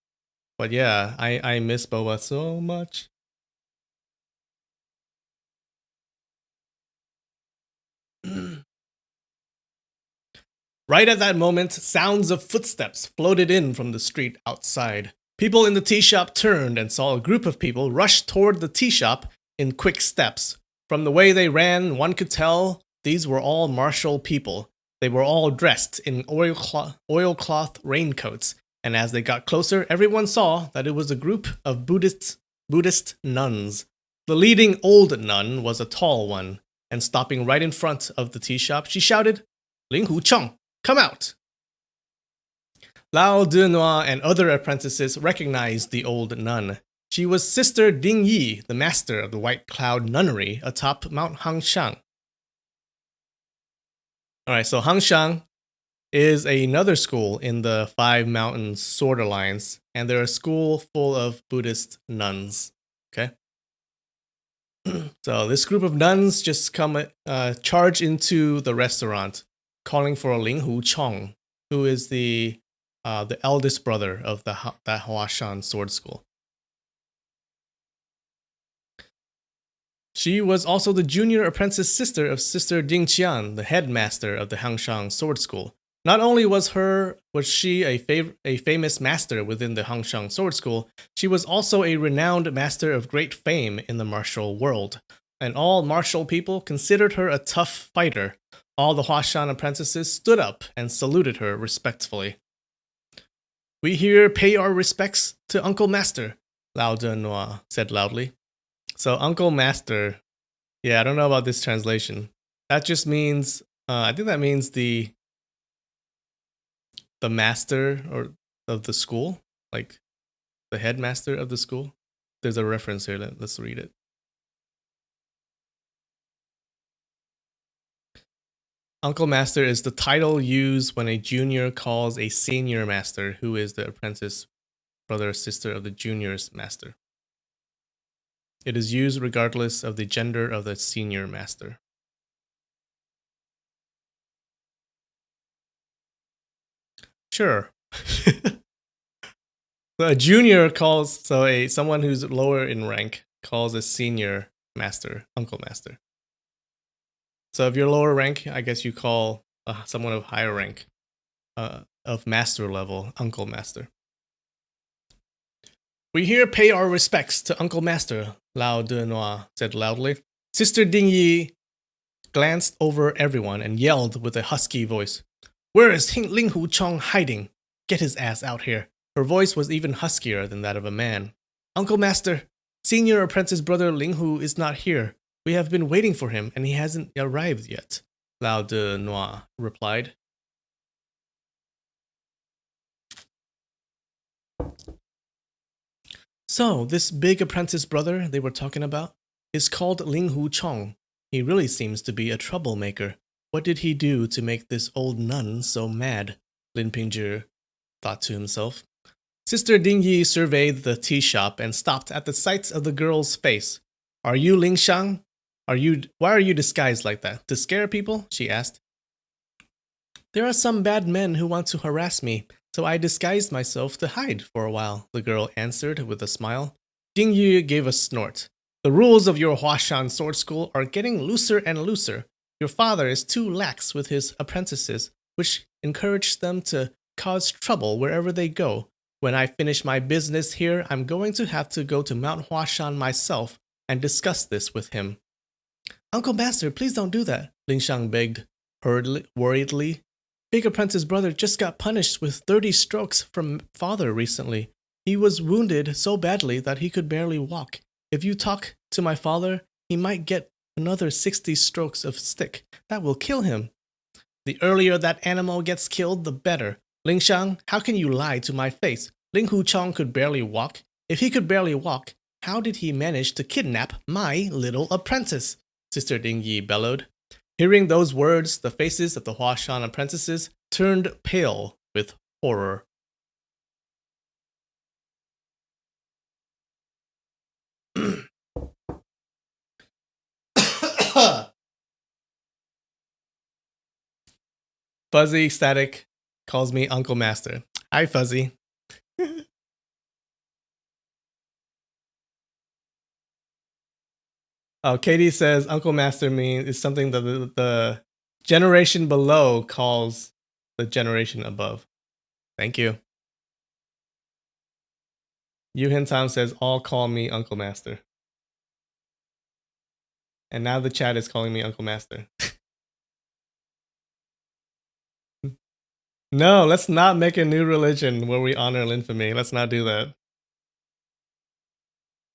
But yeah, I miss boba so much. Right at that moment, sounds of footsteps floated in from the street outside. People in the tea shop turned and saw a group of people rush toward the tea shop in quick steps. From the way they ran, one could tell these were all martial people. They were all dressed in oilcloth raincoats, and as they got closer, everyone saw that it was a group of Buddhist nuns. The leading old nun was a tall one, and stopping right in front of the tea shop, she shouted, Ling Hu Cheng, come out! Lao Duanois and other apprentices recognized the old nun. She was Sister Ding Yi, the master of the White Cloud Nunnery atop Mount Hangshang. All right, so Hangshang is another school in the Five Mountains Sword Alliance, and they're a school full of Buddhist nuns. Okay. So this group of nuns just charge into the restaurant, calling for Ling Hu Chong, who is the eldest brother of that Huashan sword school. She was also the junior apprentice sister of Sister Ding Qian, the headmaster of the Hangshang Sword School. Not only was she a famous master within the Hangshang Sword School, she was also a renowned master of great fame in the martial world. And all martial people considered her a tough fighter. All the Huashan apprentices stood up and saluted her respectfully. "We here pay our respects to Uncle Master," Lao Denoi said loudly. So Uncle Master, yeah, I don't know about this translation. That just means, I think that means the master or of the school, like the headmaster of the school. There's a reference here. Let's read it. Uncle Master is the title used when a junior calls a senior master, who is the apprentice brother or sister of the junior's master. It is used regardless of the gender of the senior master. Sure. So a junior calls, someone who's lower in rank calls a senior master Uncle Master. So if you're lower rank, I guess you call someone of higher rank, of master level, Uncle Master. "We here pay our respects to Uncle Master," Lao Denoi said loudly. Sister Ding Yi glanced over everyone and yelled with a husky voice, "Where is Ling Hu Chong hiding? Get his ass out here." Her voice was even huskier than that of a man. "Uncle Master, senior apprentice brother Ling Hu is not here. We have been waiting for him, and he hasn't arrived yet," Lao Denoi replied. So, this big apprentice brother they were talking about is called Ling Hu Chong. He really seems to be a troublemaker. What did he do to make this old nun so mad? Lin Pingzhi thought to himself. Sister Ding Yi surveyed the tea shop and stopped at the sight of the girl's face. "Are you Ling Shang? Why are you disguised like that? To scare people?" she asked. "There are some bad men who want to harass me, so I disguised myself to hide for a while," the girl answered with a smile. Ding Yu gave a snort. "The rules of your Huashan sword school are getting looser and looser. Your father is too lax with his apprentices, which encourages them to cause trouble wherever they go. When I finish my business here, I'm going to have to go to Mount Huashan myself and discuss this with him." "Uncle Master, please don't do that," Ling Shang begged worriedly. "Big apprentice brother just got punished with 30 strokes from father recently. He was wounded so badly that he could barely walk. If you talk to my father, he might get another 60 strokes of stick. That will kill him." "The earlier that animal gets killed, the better. Ling Shang, how can you lie to my face? Ling Hu Chong could barely walk. If he could barely walk, how did he manage to kidnap my little apprentice?" Sister Ding Yi bellowed. Hearing those words, the faces of the Huashan apprentices turned pale with horror. Fuzzy Static calls me Uncle Master. Hi, Fuzzy. Oh, Katie says Uncle Master is something that the generation below calls the generation above. Thank you. Yuhin Tam says, "All call me Uncle Master." And now the chat is calling me Uncle Master. No, let's not make a new religion where we honor Linfamy. Let's not do that.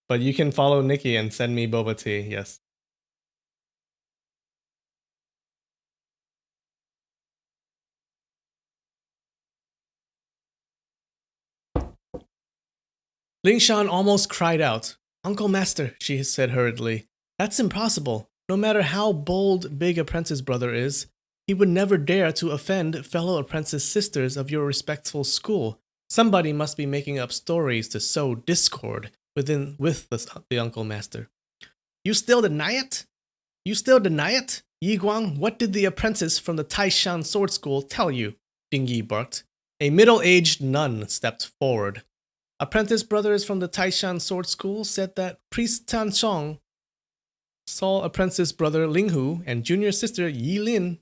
But you can follow Nikki and send me boba tea, yes. Ling Shan almost cried out. "Uncle Master," she said hurriedly, "that's impossible. No matter how bold Big Apprentice Brother is, he would never dare to offend fellow apprentice sisters of your respectful school. Somebody must be making up stories to sow discord with the uncle master. You still deny it? You still deny it? Yi Guang, what did the apprentice from the Taishan sword school tell you? Ding Yi barked. A middle-aged nun stepped forward. Apprentice brothers from the Taishan sword school said that priest Tan Shong saw apprentice brother Ling Hu and junior sister Yi Lin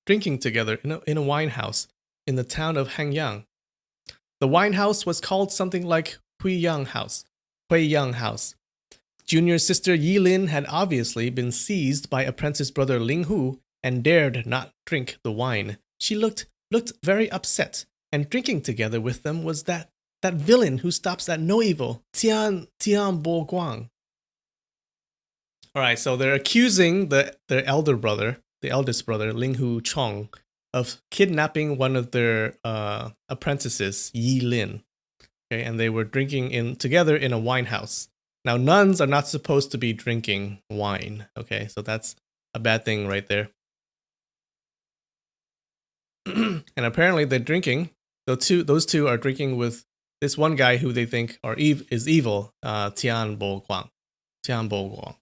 drinking together in a wine house in the town of Hangyang. The wine house was called something like Hui Yang House. Junior sister Yi Lin had obviously been seized by apprentice brother Ling Hu and dared not drink the wine. She looked very upset, and drinking together with them was that villain who stops at no evil, Tian Bo Guang. Alright, so they're accusing their eldest brother, Ling Hu Chong, of kidnapping one of their apprentices, Yi Lin. Okay, and they were drinking together in a wine house. Now, nuns are not supposed to be drinking wine. Okay, so that's a bad thing right there. And apparently they're drinking. Those two are drinking with this one guy who they think is evil, Tian Bo Guang.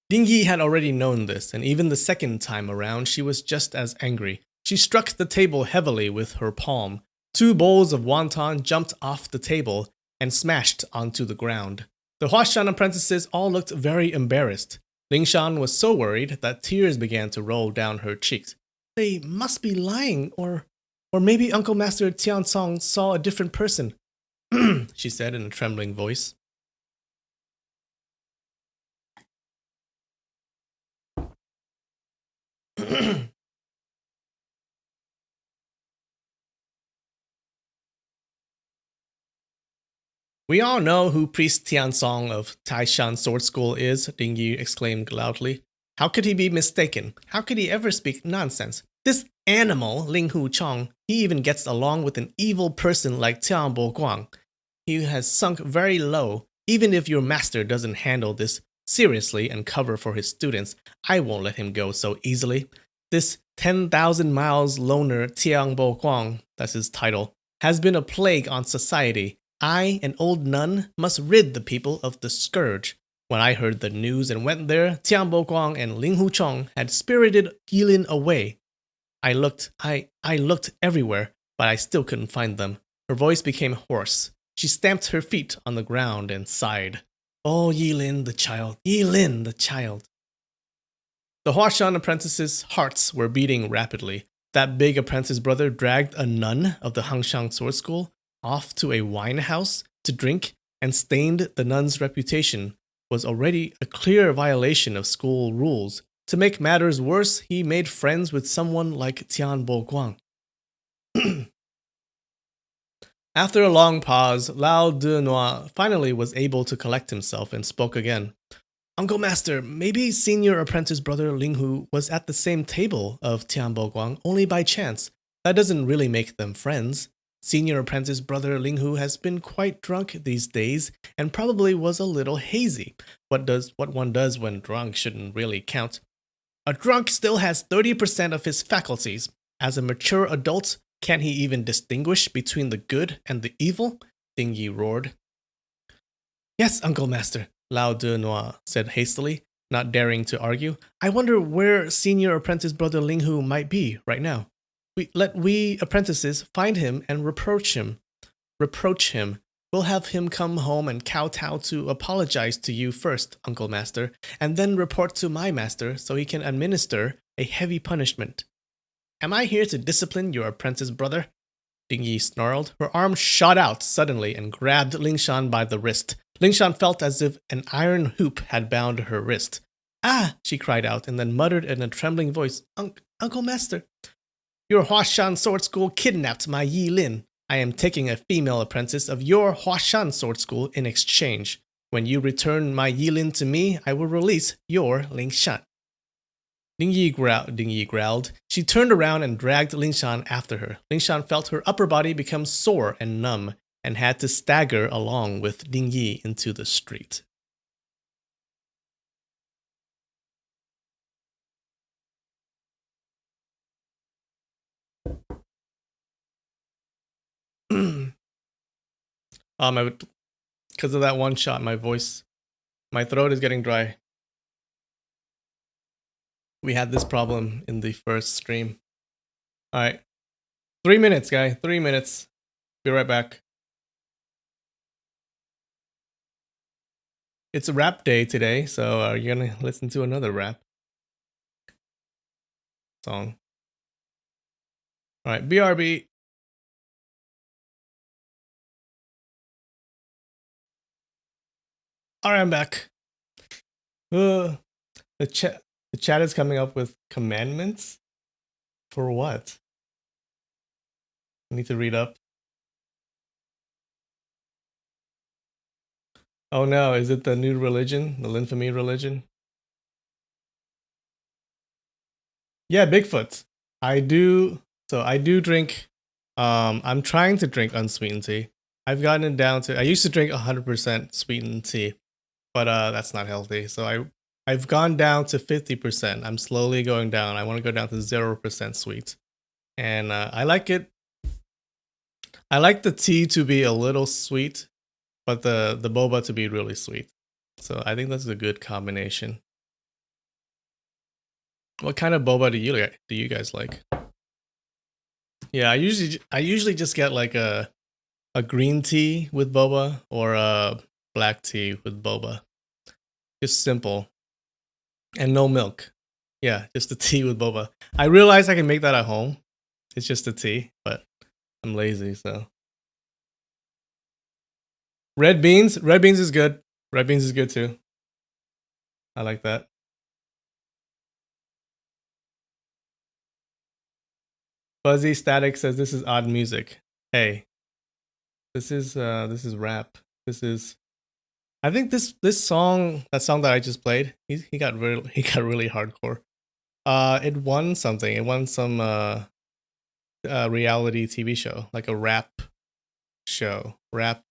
Ding Yi had already known this, and even the second time around, she was just as angry. She struck the table heavily with her palm. 2 bowls of wonton jumped off the table and smashed onto the ground. The Huashan apprentices all looked very embarrassed. Lingshan was so worried that tears began to roll down her cheeks. They must be lying, or maybe Uncle Master Tiansong saw a different person, she said in a trembling voice. We all know who Priest Tiansong of Taishan Sword School is, Ding Yi exclaimed loudly. How could he be mistaken? How could he ever speak nonsense? This animal, Ling Hu Chong, he even gets along with an evil person like Tian Bo Guang. He has sunk very low. Even if your master doesn't handle this seriously and cover for his students, I won't let him go so easily. This 10,000 miles loner Tian Bo Guang, that's his title, has been a plague on society. I, an old nun, must rid the people of the scourge. When I heard the news and went there, Tian Bo Guang and Ling Hu Chong had spirited Yilin away. I looked everywhere, but I still couldn't find them. Her voice became hoarse. She stamped her feet on the ground and sighed. Oh, Yilin the child, Yilin the child. The Huashan apprentices' hearts were beating rapidly. That big apprentice brother dragged a nun of the Hangshang Sword School off to a wine house to drink and stained the nun's reputation was already a clear violation of school rules. To make matters worse, he made friends with someone like Tian Bo Guang. After a long pause, Lao De Noix finally was able to collect himself and spoke again. Uncle Master, maybe senior apprentice brother Ling Hu was at the same table of Tian Bo Guang only by chance. That doesn't really make them friends. Senior apprentice brother Ling Hu has been quite drunk these days and probably was a little hazy. What one does when drunk shouldn't really count. A drunk still has 30% of his faculties. As a mature adult, can't he even distinguish between the good and the evil? Ding Yi roared. Yes, Uncle Master, Lao De Noix said hastily, not daring to argue. I wonder where senior apprentice brother Ling Hu might be right now. We apprentices find him and reproach him. We'll have him come home and kowtow to apologize to you first, Uncle Master, and then report to my master so he can administer a heavy punishment. Am I here to discipline your apprentice brother? Ding Yi snarled. Her arm shot out suddenly and grabbed Lingshan by the wrist. Lingshan felt as if an iron hoop had bound her wrist. Ah! She cried out and then muttered in a trembling voice, Uncle Master. Your Huashan Sword School kidnapped my Yi Lin. I am taking a female apprentice of your Huashan Sword School in exchange. When you return my Yi Lin to me, I will release your Lingshan. Ding Yi growled. She turned around and dragged Lingshan after her. Lingshan felt her upper body become sore and numb and had to stagger along with Ding Yi into the street. Because of that one shot, my throat is getting dry. We had this problem in the first stream. All right, 3 minutes, guy. 3 minutes. Be right back. It's a rap day today, so you're gonna listen to another rap song. All right, BRB. All right, I'm back. The chat is coming up with commandments for what? I need to read up. Oh no, is it the new religion, the Linfamy religion? Yeah, Bigfoot. I do drink. I'm trying to drink unsweetened tea. I've gotten it down to. I used to drink 100% sweetened tea, but that's not healthy. So I've gone down to 50%. I'm slowly going down. I want to go down to 0% sweet, and I like it. I like the tea to be a little sweet, but the boba to be really sweet. So I think that's a good combination. What kind of boba do you guys like? Yeah, I usually just get like a green tea with boba or a black tea with boba. Just simple. And no milk. Yeah, just a tea with boba. I realize I can make that at home. It's just a tea, but I'm lazy, so. Red beans is good. Red beans is good too. I like that. Fuzzy Static says this is odd music. Hey, this is rap. I think this song, that song that I just played, he got really hardcore. It won something. It won some reality TV show, like a rap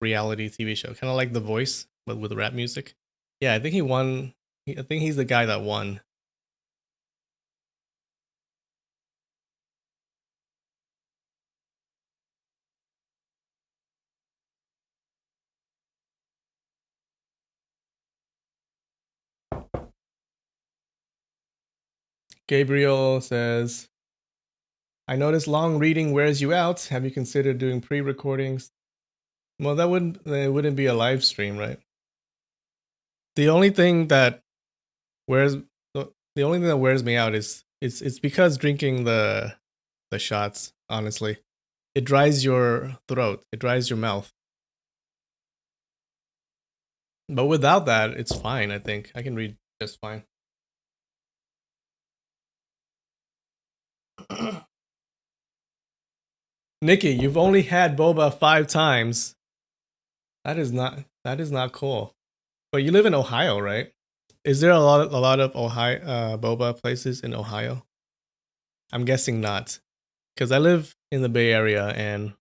reality TV show, kind of like The Voice, but with rap music. Yeah, I think he won. I think he's the guy that won. Gabriel says, I notice long reading wears you out. Have you considered doing pre-recordings? Well, that wouldn't be a live stream, right? The only thing that wears me out is it's because drinking the shots, honestly. It dries your throat. It dries your mouth. But without that, it's fine, I think. I can read just fine. Nikki, you've only had boba 5 times. That is not cool. But you live in Ohio, right? Is there a lot of Ohio boba places in Ohio? I'm guessing not, because I live in the Bay Area and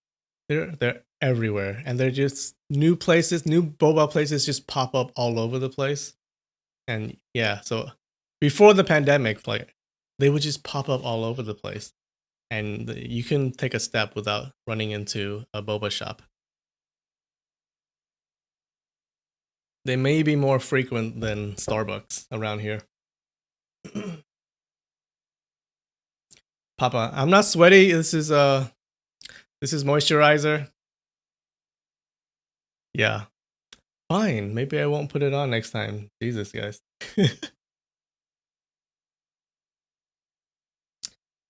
they're everywhere, and they're just new boba places just pop up all over the place. And yeah, so before the pandemic, like they would just pop up all over the place, and you can take a step without running into a boba shop. They may be more frequent than Starbucks around here. Papa, I'm not sweaty. This is moisturizer. Yeah. Fine. Maybe I won't put it on next time. Jesus, guys.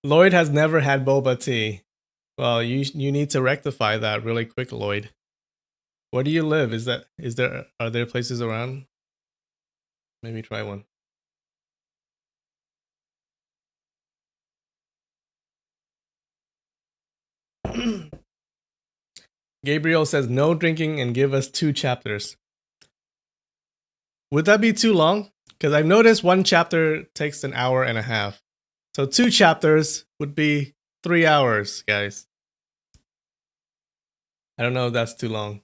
Lloyd has never had boba tea. Well, you need to rectify that really quick, Lloyd. Where do you live? Are there places around? Maybe try one. Gabriel says no drinking and give us 2 chapters. Would that be too long? Because I've noticed one chapter takes an hour and a half. So 2 chapters would be 3 hours, guys. I don't know if that's too long.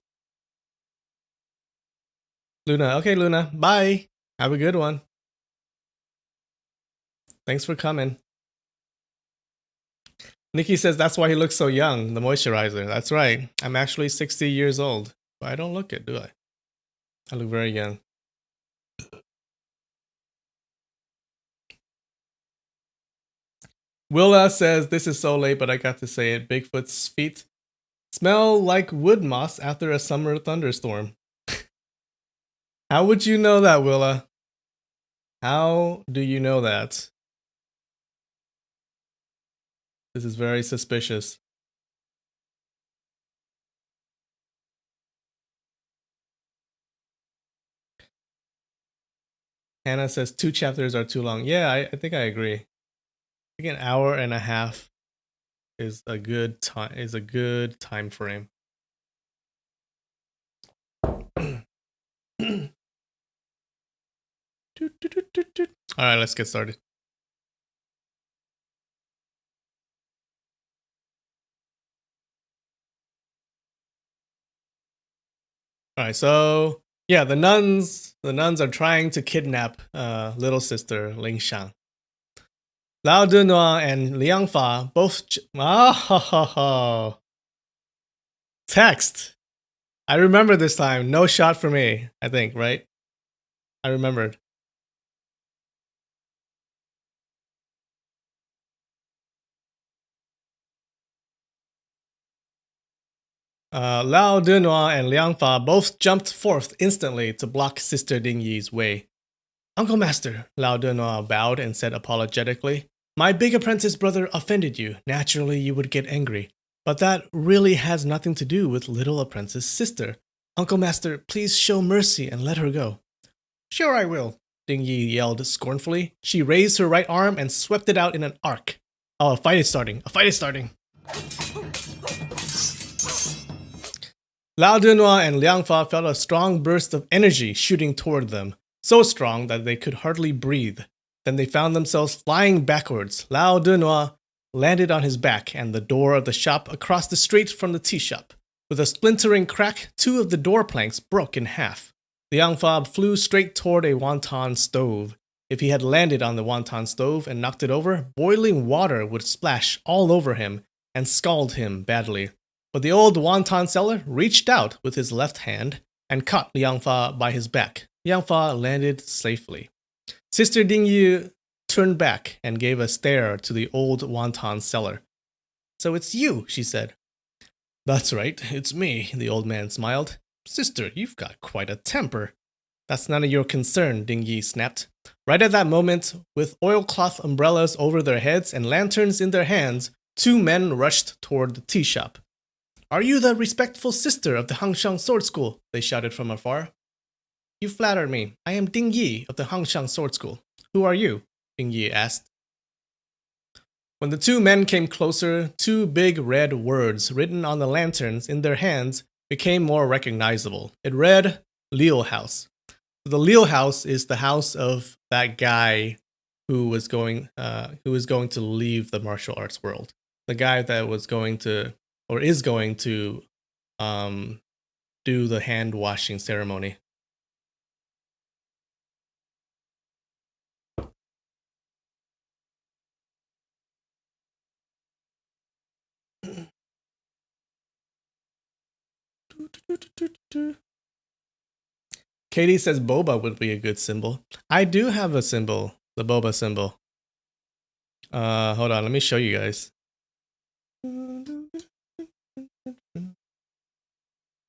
Luna. Okay, Luna. Bye. Have a good one. Thanks for coming. Nikki says that's why he looks so young, the moisturizer. That's right. I'm actually 60 years old. But I don't look it, do I? I look very young. Willa says, this is so late, but I got to say it. Bigfoot's feet smell like wood moss after a summer thunderstorm. How would you know that, Willa? How do you know that? This is very suspicious. Hannah says 2 chapters are too long. Yeah, I think I agree. I think an hour and a half is a good time frame. All right, let's get started. All right, so yeah, the nuns are trying to kidnap little sister Ling Shang. Lao Dunhua and Liang Fa both text. I remember this time. No shot for me, I think, right? I remembered. Lao Dunhua and Liang Fa both jumped forth instantly to block Sister Ding Yi's way. Uncle Master, Lao Dunhua bowed and said apologetically, my big apprentice brother offended you. Naturally, you would get angry. But that really has nothing to do with little apprentice sister. Uncle Master, please show mercy and let her go. Sure I will, Ding Yi yelled scornfully. She raised her right arm and swept it out in an arc. Oh, a fight is starting. A fight is starting. Lao Dunhua and Liang Fa felt a strong burst of energy shooting toward them, so strong that they could hardly breathe. Then they found themselves flying backwards. Lao Dunhua landed on his back and the door of the shop across the street from the tea shop. With a splintering crack, 2 of the door planks broke in half. Liang Fa flew straight toward a wonton stove. If he had landed on the wonton stove and knocked it over, boiling water would splash all over him and scald him badly. But the old wonton seller reached out with his left hand and caught Liang Fa by his back. Liang Fa landed safely. Sister Ding Yi turned back and gave a stare to the old wonton seller. So it's you, she said. That's right, it's me, the old man smiled. Sister, you've got quite a temper. That's none of your concern, Ding Yi snapped. Right at that moment, with oilcloth umbrellas over their heads and lanterns in their hands, 2 men rushed toward the tea shop. Are you the respectful sister of the Hangshang Sword School? They shouted from afar. You flatter me. I am Ding Yi of the Hangshang Sword School. Who are you? Ding Yi asked. When the 2 men came closer, 2 big red words written on the lanterns in their hands became more recognizable. It read, Liu House. The Liu House is the house of that guy who was going to leave the martial arts world. The guy that was going to, or is going to, do the hand washing ceremony. Katie says boba would be a good symbol. I do have a symbol, the boba symbol. Hold on, let me show you guys.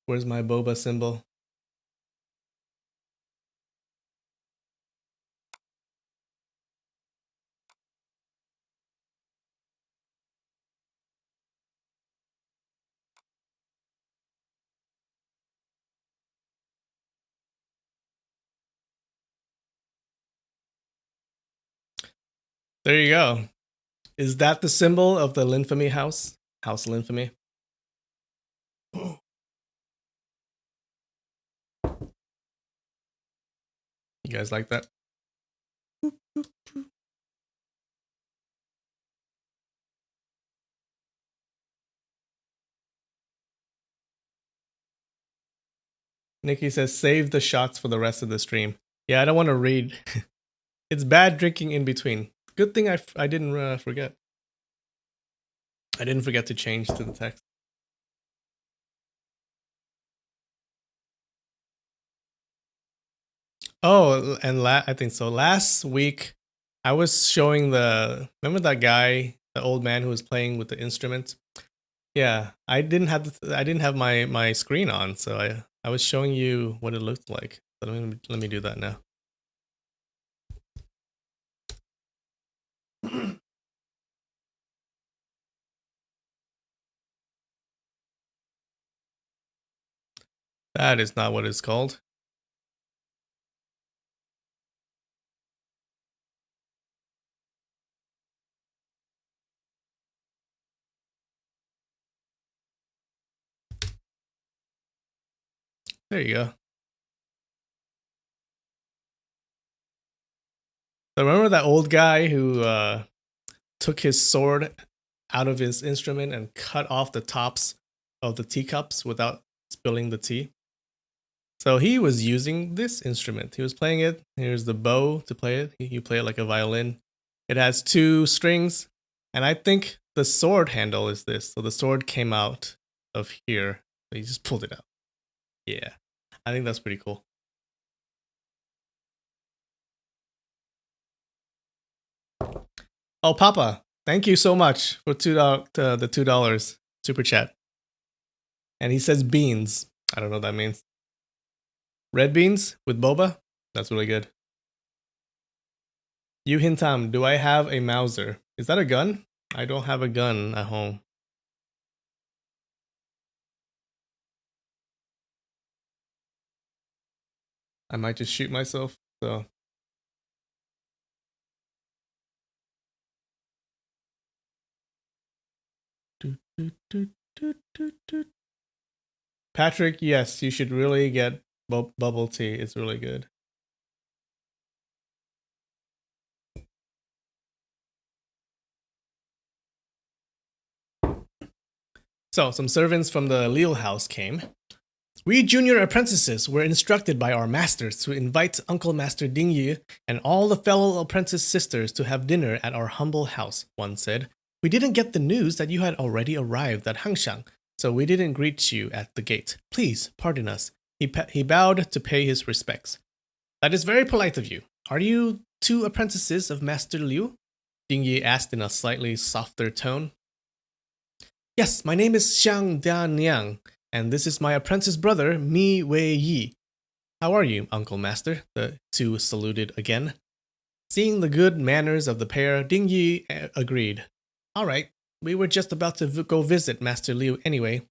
Where's my boba symbol? There you go. Is that the symbol of the Linfamy house? House Linfamy? You guys like that? Nikki says, save the shots for the rest of the stream. Yeah, I don't want to read. It's bad drinking in between. Good thing I didn't forget. I didn't forget to change to the text. Oh, and I think so. Last week, I was showing remember that guy, the old man who was playing with the instruments. Yeah, I didn't have my screen on, so I was showing you what it looked like. So let me do that now. That is not what it's called. There you go. So remember that old guy who took his sword out of his instrument and cut off the tops of the teacups without spilling the tea? So he was using this instrument. He was playing it. Here's the bow to play it. You play it like a violin. It has 2 strings, and I think the sword handle is this. So the sword came out of here. So he just pulled it out. Yeah, I think that's pretty cool. Oh, Papa, thank you so much for the $2 super chat. And he says beans. I don't know what that means. Red beans with boba? That's really good. Yu Hintam, do I have a Mauser? Is that a gun? I don't have a gun at home. I might just shoot myself, so. Patrick, yes, you should really get bubble tea. It's really good. So, some servants from the Liu house came. We junior apprentices were instructed by our masters to invite Uncle Master Ding Yu and all the fellow apprentice sisters to have dinner at our humble house, one said. We didn't get the news that you had already arrived at Hangshang, so we didn't greet you at the gate. Please pardon us. He bowed to pay his respects. That is very polite of you. Are you 2 apprentices of Master Liu? Ding Yi asked in a slightly softer tone. Yes, my name is Xiang Daniang, and this is my apprentice brother, Mi Wei Yi. How are you, Uncle Master? The 2 saluted again. Seeing the good manners of the pair, Ding Yi agreed. All right, we were just about to go visit Master Liu anyway.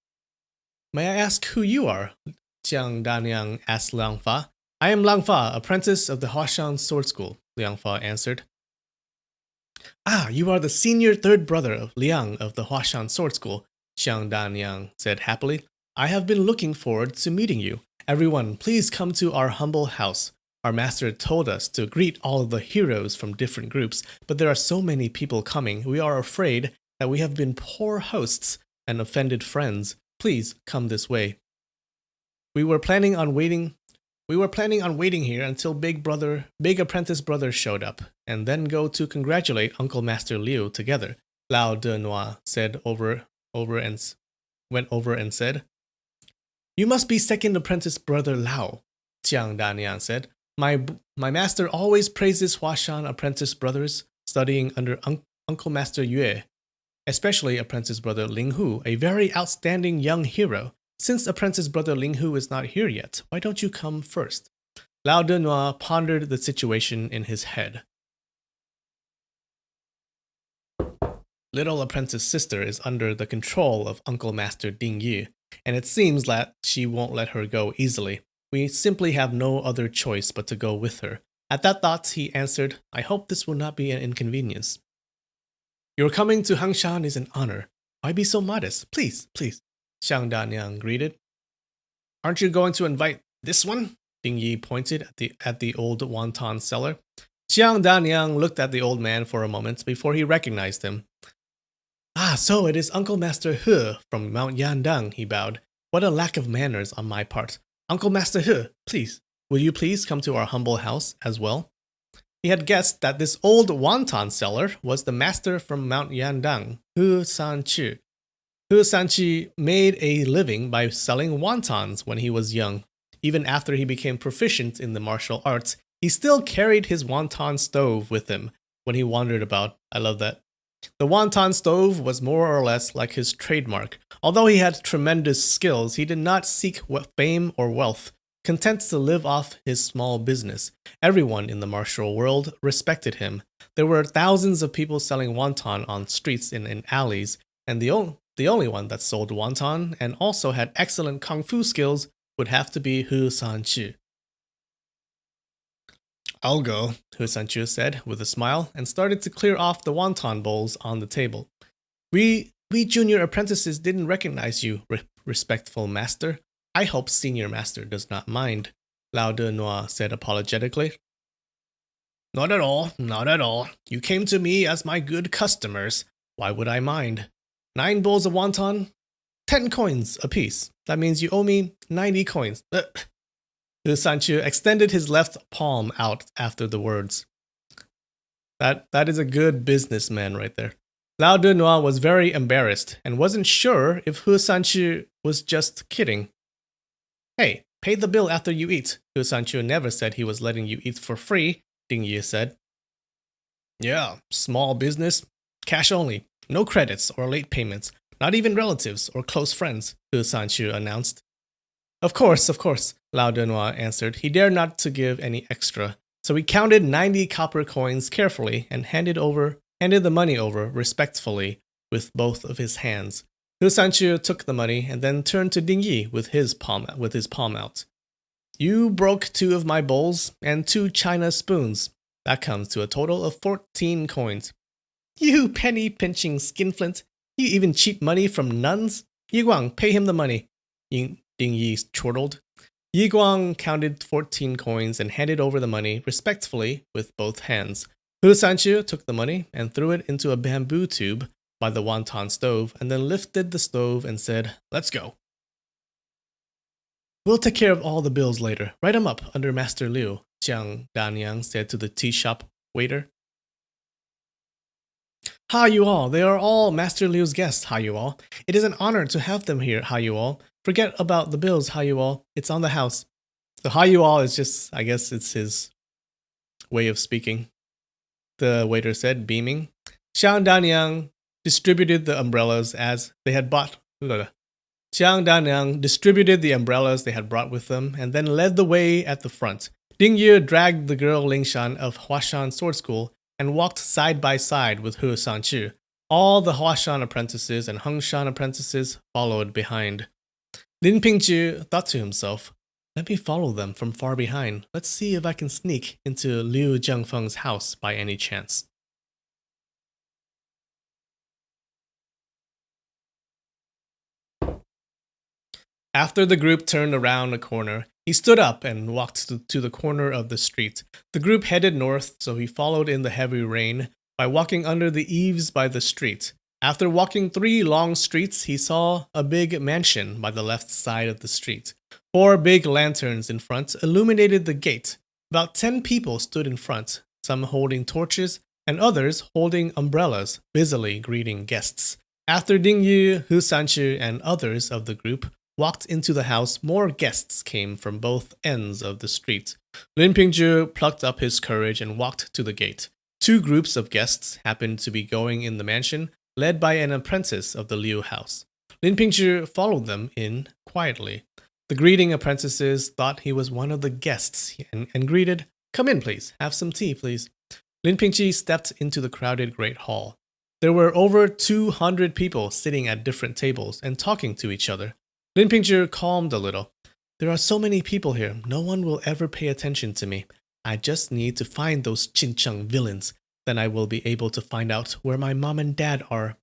May I ask who you are? Xiang Daniang asked Liang Fa. I am Liang Fa, apprentice of the Huashan Sword School, Liang Fa answered. Ah, you are the senior 3rd brother of Liang of the Huashan Sword School, Xiang Danyang said happily. I have been looking forward to meeting you. Everyone, please come to our humble house. Our master told us to greet all of the heroes from different groups, but there are so many people coming, we are afraid that we have been poor hosts and offended friends. Please come this way. We were planning on waiting here until big apprentice brother showed up, and then go to congratulate Uncle Master Liu together. Lao De Noir went over and said, You must be second apprentice brother Lao, Jiang Danian said. My master always praises Huashan apprentice brothers studying under Uncle Master Yue, especially apprentice brother Ling Hu, a very outstanding young hero. Since apprentice brother Ling Hu is not here yet, why don't you come first? Lao De Noir pondered the situation in his head. Little apprentice sister is under the control of Uncle Master Ding Yu, and it seems that she won't let her go easily. We simply have no other choice but to go with her. At that thought, he answered, I hope this will not be an inconvenience. Your coming to Hangshan is an honor. Why be so modest? Please, please, Xiang Danyang greeted. Aren't you going to invite this one? Ding Yi pointed at the old wonton seller. Xiang Danyang looked at the old man for a moment before he recognized him. Ah, so it is Uncle Master He from Mount Yandang, he bowed. What a lack of manners on my part. Uncle Master He, please, will you please come to our humble house as well? He had guessed that this old wonton seller was the master from Mount Yandang, Hu Sanqu. Hu Sanqu made a living by selling wontons when he was young. Even after he became proficient in the martial arts, he still carried his wonton stove with him when he wandered about. I love that. The wonton stove was more or less like his trademark. Although he had tremendous skills, he did not seek fame or wealth, content to live off his small business. Everyone in the martial world respected him. There were thousands of people selling wonton on streets and in alleys, and the only one that sold wonton and also had excellent kung fu skills would have to be Hu Sanqu. I'll go, Hu Sanqu said with a smile and started to clear off the wonton bowls on the table. We junior apprentices didn't recognize you, respectful master. I hope senior master does not mind, Lao De Noir said apologetically. Not at all, not at all. You came to me as my good customers. Why would I mind? 9 bowls of wonton, 10 coins apiece. That means you owe me 90 coins. Hu Sanqu extended his left palm out after the words. That is a good businessman right there. Lao De Noir was very embarrassed and wasn't sure if Hu Sanqu was just kidding. Hey, pay the bill after you eat. Hu Sanqu never said he was letting you eat for free, Ding Yi said. Yeah, small business, cash only, no credits or late payments, not even relatives or close friends, Hu Sanqu announced. Of course, Lao De Noir answered. He dared not to give any extra, so he counted 90 copper coins carefully and handed the money over respectfully with both of his hands. Hu Sanqu took the money and then turned to Ding Yi with his palm out. You broke 2 of my bowls and 2 china spoons. That comes to a total of 14 coins. You penny-pinching skinflint. You even cheat money from nuns? Yi Guang, pay him the money, Ding Yi chortled. Yi Guang counted 14 coins and handed over the money respectfully with both hands. Hu Sanqu took the money and threw it into a bamboo tube by the wonton stove and then lifted the stove and said, Let's go. We'll take care of all the bills later. Write them up under Master Liu, Jiang Danyang said to the tea shop waiter. Hi, you all. They are all Master Liu's guests, hi, you all. It is an honor to have them here, hi, you all. Forget about the bills, hi, you all. It's on the house. The hi, you all is just, I guess it's his way of speaking. The waiter said, beaming. Xiang Danyang distributed the umbrellas as they had bought. Xiang Danyang distributed the umbrellas they had brought with them and then led the way at the front. Ding Yi dragged the girl Lingshan of Huashan Sword School and walked side by side with Hu Sanqu. All the Huashan apprentices and Hengshan apprentices followed behind. Lin Pingju thought to himself, let me follow them from far behind. Let's see if I can sneak into Liu Jiangfeng's house by any chance. After the group turned around a corner, he stood up and walked to the corner of the street. The group headed north, so he followed in the heavy rain by walking under the eaves by the street. After walking 3 long streets, he saw a big mansion by the left side of the street. 4 big lanterns in front illuminated the gate. About 10 people stood in front, some holding torches and others holding umbrellas, busily greeting guests. After Ding Yi, Hu Sanqu, and others of the group walked into the house, more guests came from both ends of the street. Lin Pingju plucked up his courage and walked to the gate. 2 groups of guests happened to be going in the mansion, led by an apprentice of the Liu house. Lin Pingju followed them in quietly. The greeting apprentices thought he was one of the guests and greeted, Come in, please. Have some tea, please. Lin Pingju stepped into the crowded great hall. There were over 200 people sitting at different tables and talking to each other. Lin Pingju calmed a little. There are so many people here, no one will ever pay attention to me. I just need to find those Qincheng villains. Then I will be able to find out where my mom and dad are.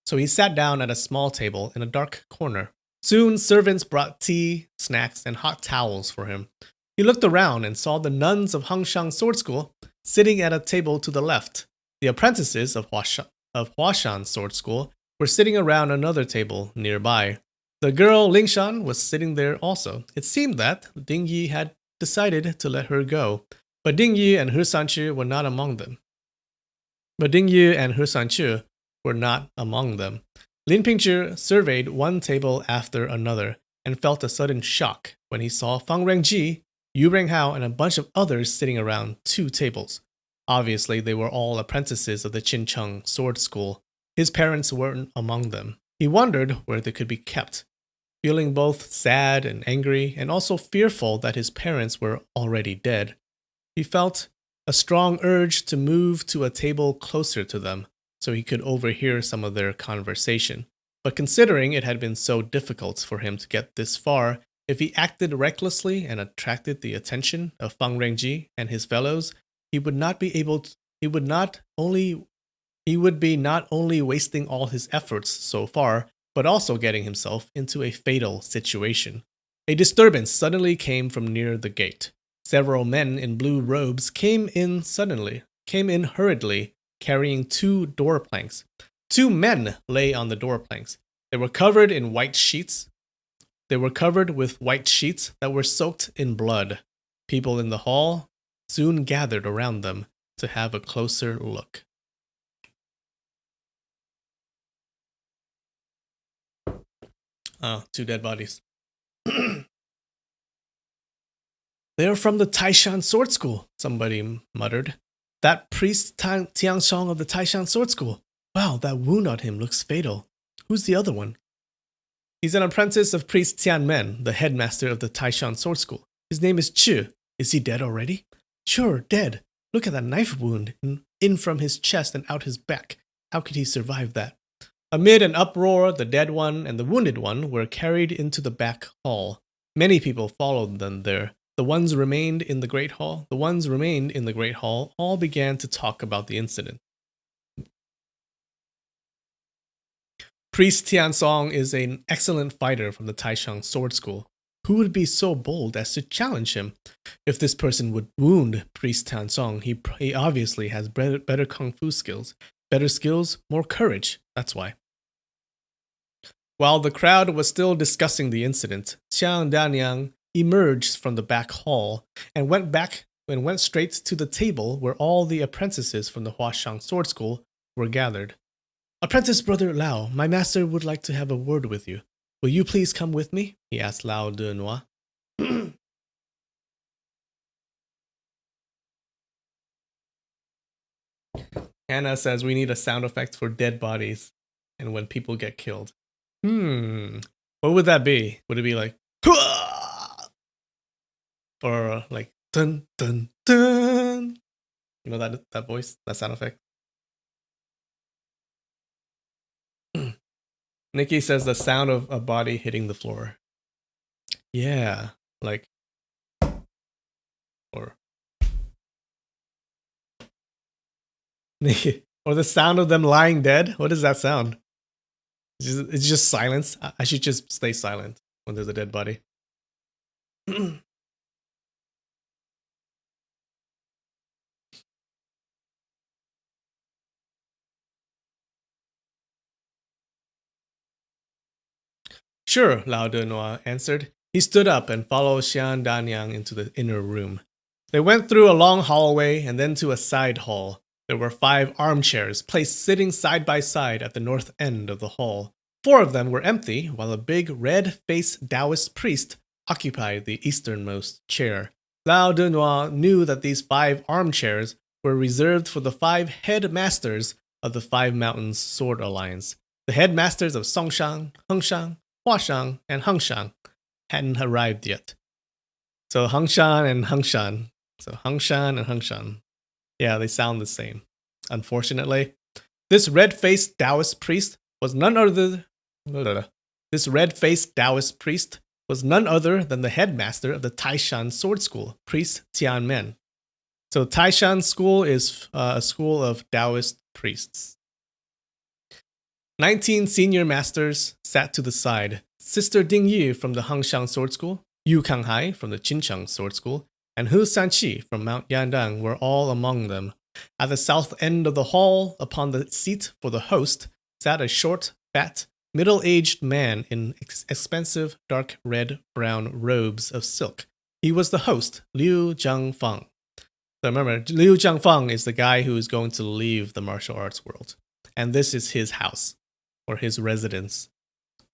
So he sat down at a small table in a dark corner. Soon servants brought tea, snacks, and hot towels for him. He looked around and saw the nuns of Hengshan Sword School sitting at a table to the left. The apprentices of Huashan Sword School were sitting around another table nearby. The girl Lingshan was sitting there also. It seemed that Ding Yi had decided to let her go. But Ding Yi and Hu Sanqu were not among them. But Ding Yi and Hu Sanqu were not among them. Lin Pingzhi surveyed one table after another and felt a sudden shock when he saw Fang Rengji, Yu Renghao, and a bunch of others sitting around 2 tables. Obviously, they were all apprentices of the Qincheng sword school. His parents weren't among them. He wondered where they could be kept, feeling both sad and angry, and also fearful that his parents were already dead. He felt a strong urge to move to a table closer to them, so he could overhear some of their conversation. But considering it had been so difficult for him to get this far, if he acted recklessly and attracted the attention of Fang Rengji and his fellows, he would not only wasting all his efforts so far, but also getting himself into a fatal situation. A disturbance suddenly came from near the gate. Several men in blue robes came in hurriedly, carrying 2 door planks. 2 men lay on the door planks. They were covered with white sheets that were soaked in blood. People in the hall soon gathered around them to have a closer look. Oh, 2 dead bodies. They're from the Taishan Sword School, somebody muttered. That priest Tianshong of the Taishan Sword School. Wow, that wound on him looks fatal. Who's the other one? He's an apprentice of priest Tianmen, the headmaster of the Taishan Sword School. His name is Chi. Is he dead already? Sure, dead. Look at that knife wound in from his chest and out his back. How could he survive that? Amid an uproar, the dead one and the wounded one were carried into the back hall. Many people followed them there. The ones remained in the great hall all began to talk about the incident. Priest Tiansong is an excellent fighter from the Taishan Sword School. Who would be so bold as to challenge him? If this person would wound Priest Tiansong, he obviously has better kung fu skills. Better skills, more courage. That's why. While the crowd was still discussing the incident, Xiang Danyang emerged from the back hall and went straight to the table where all the apprentices from the Huashang Sword School were gathered. Apprentice Brother Lao, my master would like to have a word with you. Will you please come with me? He asked Lao de Noix. Hannah says we need a sound effect for dead bodies and when people get killed. What would that be? Would it be like or like dun dun dun? You know that voice, that sound effect? Nikki says the sound of a body hitting the floor. Yeah, like or Nikki, or the sound of them lying dead. What does that sound? It's just silence. I should just stay silent when there's a dead body. Sure, Lao De Noix answered. He stood up and followed Xian Danyang into the inner room. They went through a long hallway and then to a side hall. There were 5 armchairs placed sitting side by side at the north end of the hall. 4 of them were empty, while a big red-faced Taoist priest occupied the easternmost chair. Lao De Noix knew that these 5 armchairs were reserved for the 5 headmasters of the 5 Mountains Sword Alliance. The headmasters of Songshan, Hengshan, Huashang, and Hengshan hadn't arrived yet. So Hengshan and Hengshan. Yeah, they sound the same. Unfortunately, this red-faced Taoist priest was none other than the headmaster of the Taishan Sword School, Priest Tianmen. So Taishan School is a school of Taoist priests. 19 senior masters sat to the side. Sister Ding Yi from the Hengshan Sword School, Yu Kanghai from the Qincheng Sword School, and Hu Sanqi from Mount Yandang were all among them. At the south end of the hall, upon the seat for the host, sat a short, fat, middle-aged man in expensive dark red-brown robes of silk. He was the host, Liu Jiangfang. So remember, Liu Jiangfeng is the guy who is going to leave the martial arts world. And this is his house, or his residence.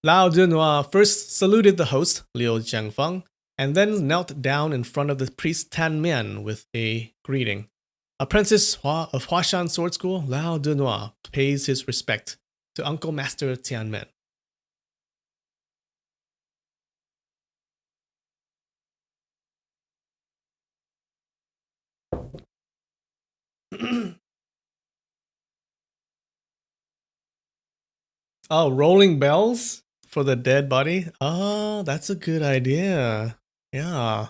Lao Dunhua first saluted the host, Liu Jiangfeng, and then knelt down in front of the priest Tan Mian with a greeting. Apprentice of Huashan Sword School, Lao Dunhua pays his respect to Uncle Master Tianmen. Oh, rolling bells for the dead body? Oh, that's a good idea. Yeah.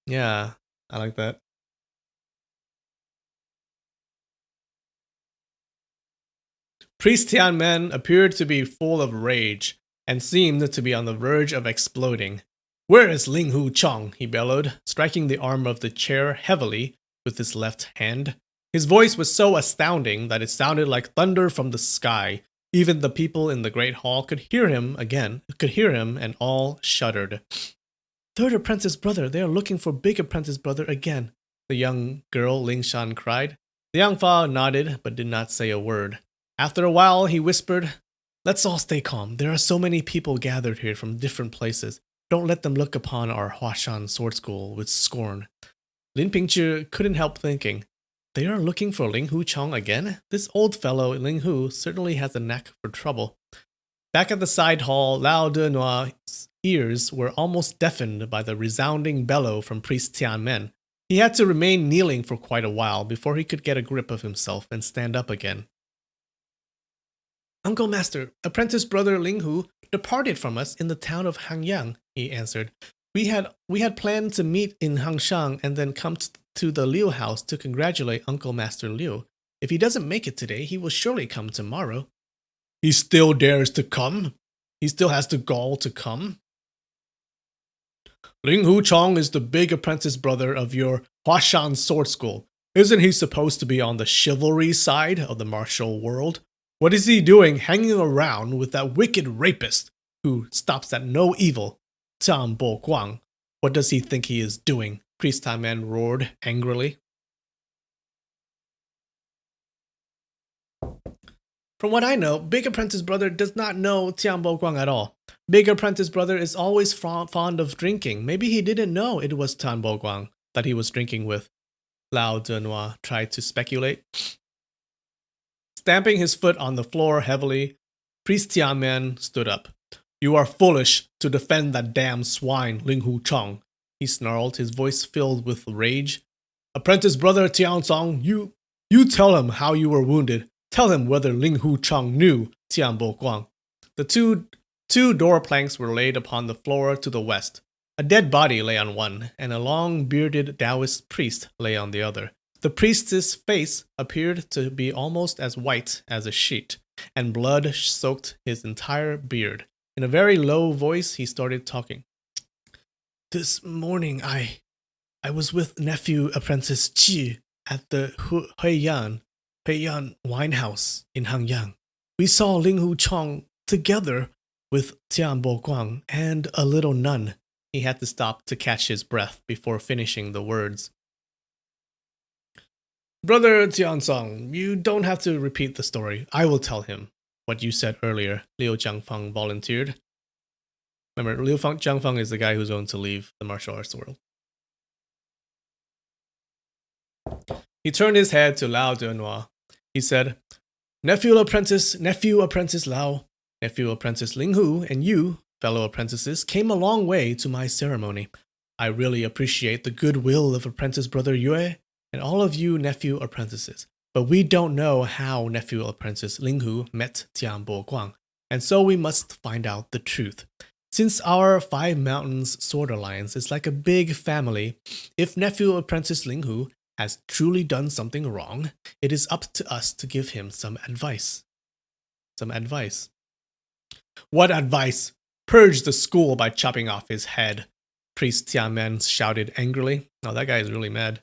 Yeah, I like that. Priest Tianmen appeared to be full of rage and seemed to be on the verge of exploding. Where is Ling Hu Chong? He bellowed, striking the arm of the chair heavily with his left hand. His voice was so astounding that it sounded like thunder from the sky. Even the people in the great hall could hear him, and all shuddered. Third apprentice brother, they are looking for big apprentice brother again, the young girl Ling Shan cried. The young Fa nodded, but did not say a word. After a while, he whispered, Let's all stay calm. There are so many people gathered here from different places. Don't let them look upon our Huashan sword school with scorn. Lin Pingzhi couldn't help thinking, they are looking for Ling Hu Chong again? This old fellow, Ling Hu, certainly has a knack for trouble. Back at the side hall, Lao Denua's ears were almost deafened by the resounding bellow from priest Tianmen. He had to remain kneeling for quite a while before he could get a grip of himself and stand up again. Uncle Master, apprentice brother Ling Hu departed from us in the town of Hangyang, he answered. We had planned to meet in Hangshang and then come to the Liu house to congratulate Uncle Master Liu. If he doesn't make it today, he will surely come tomorrow. He still dares to come? He still has the gall to come? Ling Hu Chong is the big apprentice brother of your Huashan sword school. Isn't he supposed to be on the chivalry side of the martial world? What is he doing hanging around with that wicked rapist who stops at no evil, Tian Bo Guang? What does he think he is doing? Priest Taiman roared angrily. From what I know, Big Apprentice Brother does not know Tian Bo Guang at all. Big Apprentice Brother is always fond of drinking. Maybe he didn't know it was Tian Bo Guang that he was drinking with. Lao Denua tried to speculate. Stamping his foot on the floor heavily, Priest Tianmen stood up. You are foolish to defend that damn swine, Ling Hu Chong, he snarled, his voice filled with rage. Apprentice brother Tianzong, you tell him how you were wounded. Tell him whether Ling Hu Chong knew Tian Bo Guang. The two door planks were laid upon the floor to the west. A dead body lay on one, and a long-bearded Taoist priest lay on the other. The priest's face appeared to be almost as white as a sheet, and blood soaked his entire beard. In a very low voice, he started talking. This morning, I was with nephew apprentice Qi at the Huiyan wine house in Hangyang. We saw Ling Hu Chong together with Tian Bo Guang and a little nun. He had to stop to catch his breath before finishing the words. Brother Tianzong, you don't have to repeat the story. I will tell him what you said earlier, Liu Jiangfeng volunteered. Remember, Liu Jiangfeng is the guy who's going to leave the martial arts world. He turned his head to Lao Denua. He said, Nephew apprentice Lao, nephew apprentice Ling Hu, and you, fellow apprentices, came a long way to my ceremony. I really appreciate the goodwill of apprentice brother Yue and all of you nephew apprentices. But we don't know how nephew apprentice Ling Hu met Tian Bo Guang, and so we must find out the truth. Since our Five Mountains Sword Alliance is like a big family, if nephew apprentice Ling Hu has truly done something wrong, it is up to us to give him some advice. What advice? Purge the school by chopping off his head, Priest Tianmen shouted angrily. Oh, that guy is really mad.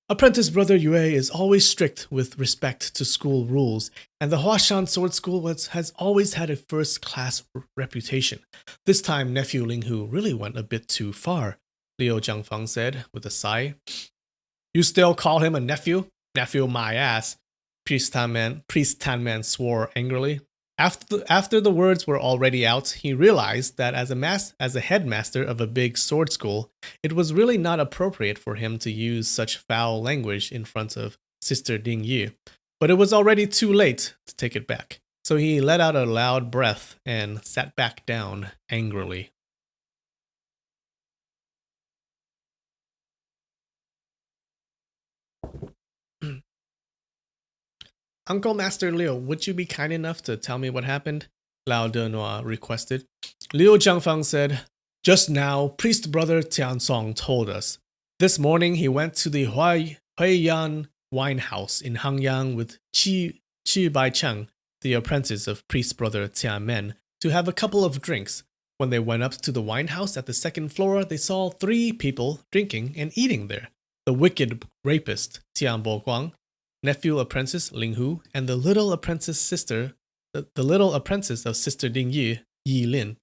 Apprentice brother Yue is always strict with respect to school rules, and the Huashan Sword School has always had a first-class reputation. This time, nephew Ling Hu really went a bit too far. Liu Jiangfeng said with a sigh. You still call him a nephew? Nephew my ass. Priest Tanman swore angrily. After the words were already out, he realized that as a headmaster of a big sword school, it was really not appropriate for him to use such foul language in front of Sister Ding Yi. But it was already too late to take it back. So he let out a loud breath and sat back down angrily. Uncle Master Liu, would you be kind enough to tell me what happened? Lao Denois requested. Liu Jiangfeng said, Just now, priest brother Tiansong told us. This morning he went to the Huiyan wine house in Hangyang with Qi Baicheng, the apprentice of priest brother Tianmen, to have a couple of drinks. When they went up to the wine house at the second floor, they saw 3 people drinking and eating there. The wicked rapist Tian Boguang, nephew apprentice Ling Hu, and the little apprentice of Sister Ding Yi, Yi Lin.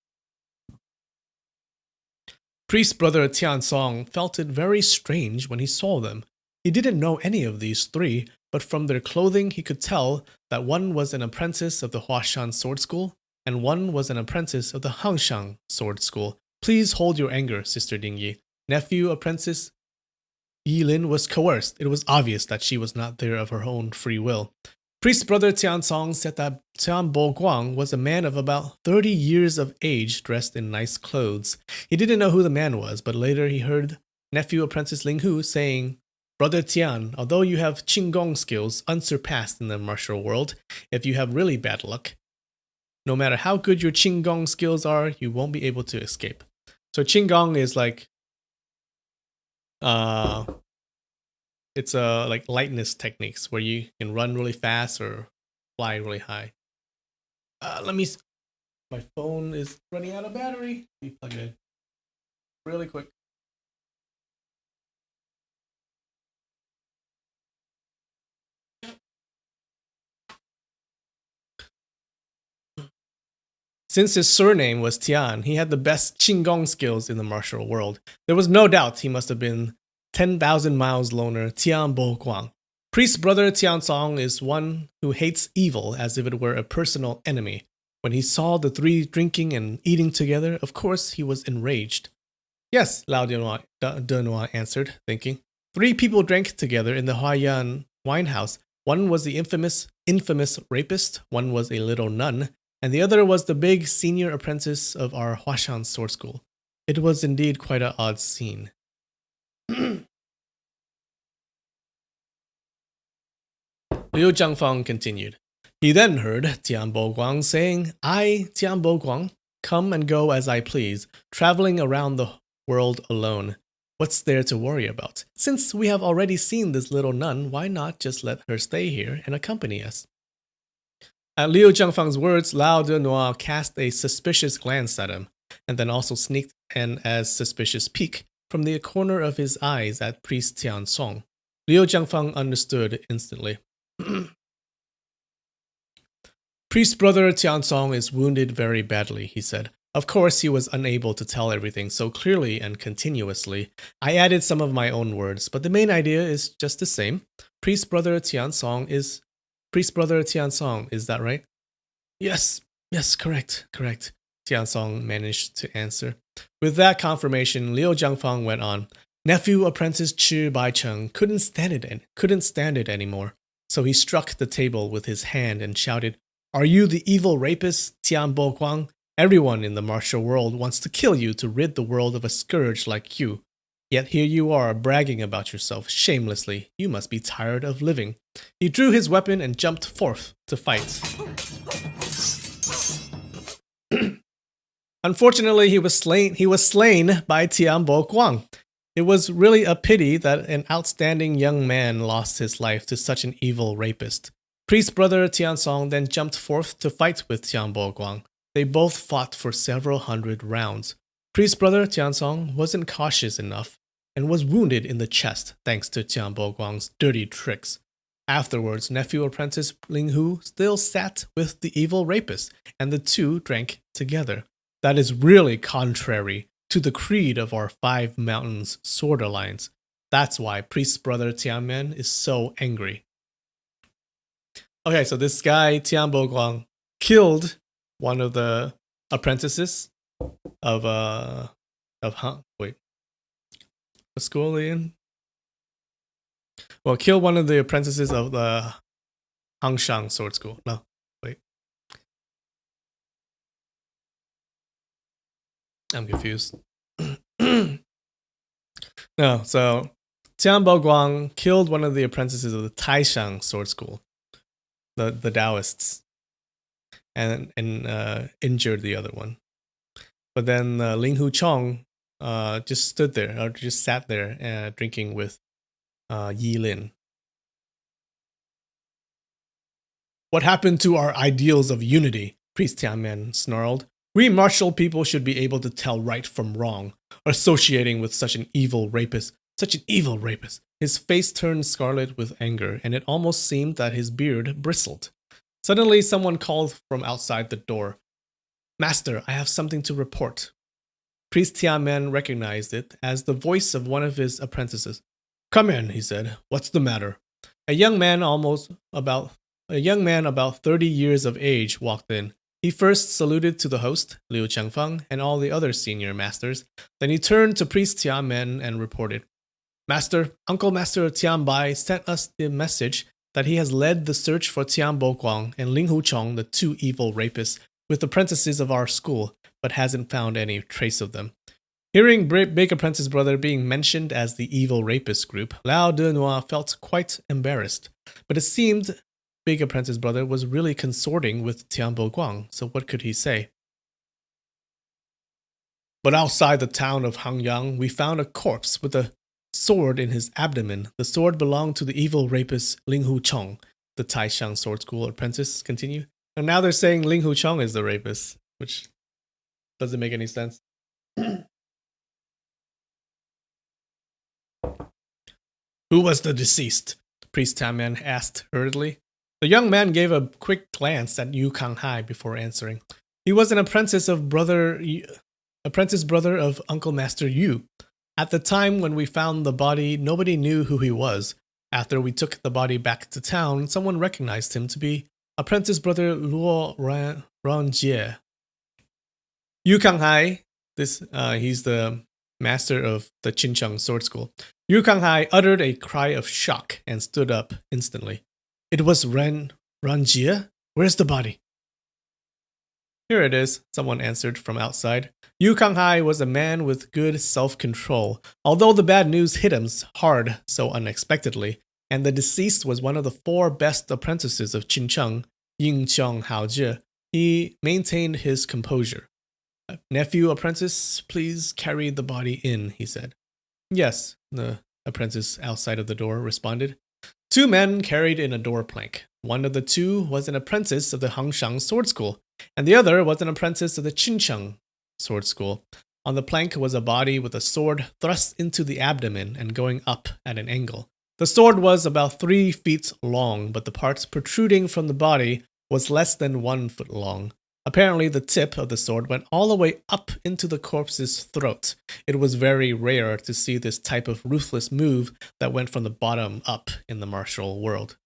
Priest brother Tian Song felt it very strange when he saw them. He didn't know any of these 3, but from their clothing he could tell that one was an apprentice of the Huashan Sword School, and one was an apprentice of the Hangshang Sword School. Please hold your anger, Sister Ding Yi. Nephew apprentice Yi Lin was coerced. It was obvious that she was not there of her own free will. Priest brother Tian Song said that Tian Bo Guang was a man of about 30 years of age dressed in nice clothes. He didn't know who the man was, but later he heard nephew apprentice Ling Hu saying, Brother Tian, although you have Qinggong skills unsurpassed in the martial world, if you have really bad luck, no matter how good your Qinggong skills are, you won't be able to escape. So Qinggong is like it's like lightness techniques where you can run really fast or fly really high. My phone is running out of battery. Let me plug it in really quick. Since his surname was Tian, he had the best Qinggong skills in the martial world. There was no doubt he must have been 10,000 miles loner Tian Bo Guang. Priest brother Tian Song is one who hates evil as if it were a personal enemy. When he saw the 3 drinking and eating together, of course he was enraged. Yes, Lao Denois answered, thinking. 3 people drank together in the Huayan wine house. One was the infamous rapist, one was a little nun, and the other was the big senior apprentice of our Huashan sword school. It was indeed quite an odd scene. Liu Jiangfeng continued. He then heard Tian Boguang saying, I, Tian Boguang, come and go as I please, traveling around the world alone. What's there to worry about? Since we have already seen this little nun, why not just let her stay here and accompany us? At Liu Jiangfeng's words, Lao Denois cast a suspicious glance at him, and then also sneaked an as suspicious peek from the corner of his eyes at priest Tian Song. Liu Jiangfeng understood instantly. Priest brother Tian Song is wounded very badly, he said. Of course, he was unable to tell everything so clearly and continuously. I added some of my own words, but the main idea is just the same. Priest brother Tian Song, is that right? Yes, correct. Tian Song managed to answer. With that confirmation, Liu Jiangfeng went on. Nephew apprentice Qi Baicheng couldn't stand it anymore. So he struck the table with his hand and shouted, Are you the evil rapist, Tian Boguang? Everyone in the martial world wants to kill you to rid the world of a scourge like you. Yet here you are bragging about yourself shamelessly. You must be tired of living. He drew his weapon and jumped forth to fight. Unfortunately, he was slain by Tian Boguang. It was really a pity that an outstanding young man lost his life to such an evil rapist. Priest brother Tian Song then jumped forth to fight with Tian Boguang. They both fought for several hundred rounds. Priest brother Tian Song wasn't cautious enough and was wounded in the chest thanks to Tian Boguang's dirty tricks. Afterwards, nephew apprentice Ling Hu still sat with the evil rapist, and the 2 drank together. That is really contrary. to the creed of our 5 Mountains Sword Alliance. That's why priest brother Tianmen is so angry. Okay, so this guy, Tian Boguang, killed one of the apprentices of wait. What school are they in? Well, killed one of the apprentices of the Hangshang Sword School. No, wait. I'm confused. No, so Tian Boguang killed one of the apprentices of the Taishang Sword School, the Taoists, and injured the other one. But then Ling Hu Chong just stood there, or just sat there drinking with Yi Lin. What happened to our ideals of unity? Priest Tianmen snarled. We martial people should be able to tell right from wrong. Associating with such an evil rapist. Such an evil rapist. His face turned scarlet with anger, and it almost seemed that his beard bristled. Suddenly, someone called from outside the door. Master, I have something to report. Priest Tianmen recognized it as the voice of one of his apprentices. Come in, he said. What's the matter? A young man about 30 years of age walked in. He first saluted to the host, Liu Changfeng, and all the other senior masters. Then he turned to Priest Tianmen and reported, Master, Uncle Master Tianbai sent us the message that he has led the search for Tian Boguang and Ling Huchong, the 2 evil rapists, with apprentices of our school, but hasn't found any trace of them. Hearing Big Apprentice Brother being mentioned as the evil rapist group, Lao Denois felt quite embarrassed. But it seemed Big Apprentice Brother was really consorting with Tian Boguang, so what could he say? But outside the town of Hangyang, we found a corpse with a sword in his abdomen. The sword belonged to the evil rapist Ling Hu Chong, the Taishang Sword School apprentice continued. And now they're saying Ling Hu Chong is the rapist, which doesn't make any sense. Who was the deceased? Priest Tianmen asked hurriedly. The young man gave a quick glance at Yu Kanghai before answering. He was an apprentice brother of Uncle Master Yu. At the time when we found the body, nobody knew who he was. After we took the body back to town, someone recognized him to be apprentice brother Luo Ranjie. Yu Kanghai, he's the master of the Qincheng Sword School. Yu Kanghai uttered a cry of shock and stood up instantly. It was Ranjie? Where's the body? Here it is, someone answered from outside. Yu Kanghai was a man with good self-control, although the bad news hit him hard so unexpectedly, and the deceased was one of the 4 best apprentices of Qincheng, Yingqiang Haozhi. He maintained his composure. Nephew apprentice, please carry the body in, he said. Yes, the apprentice outside of the door responded. 2 men carried in a door plank. One of the 2 was an apprentice of the Hangshang Sword School, and the other was an apprentice of the Qincheng Sword School. On the plank was a body with a sword thrust into the abdomen and going up at an angle. The sword was about 3 feet long, but the part protruding from the body was less than 1 foot long. Apparently, the tip of the sword went all the way up into the corpse's throat. It was very rare to see this type of ruthless move that went from the bottom up in the martial world.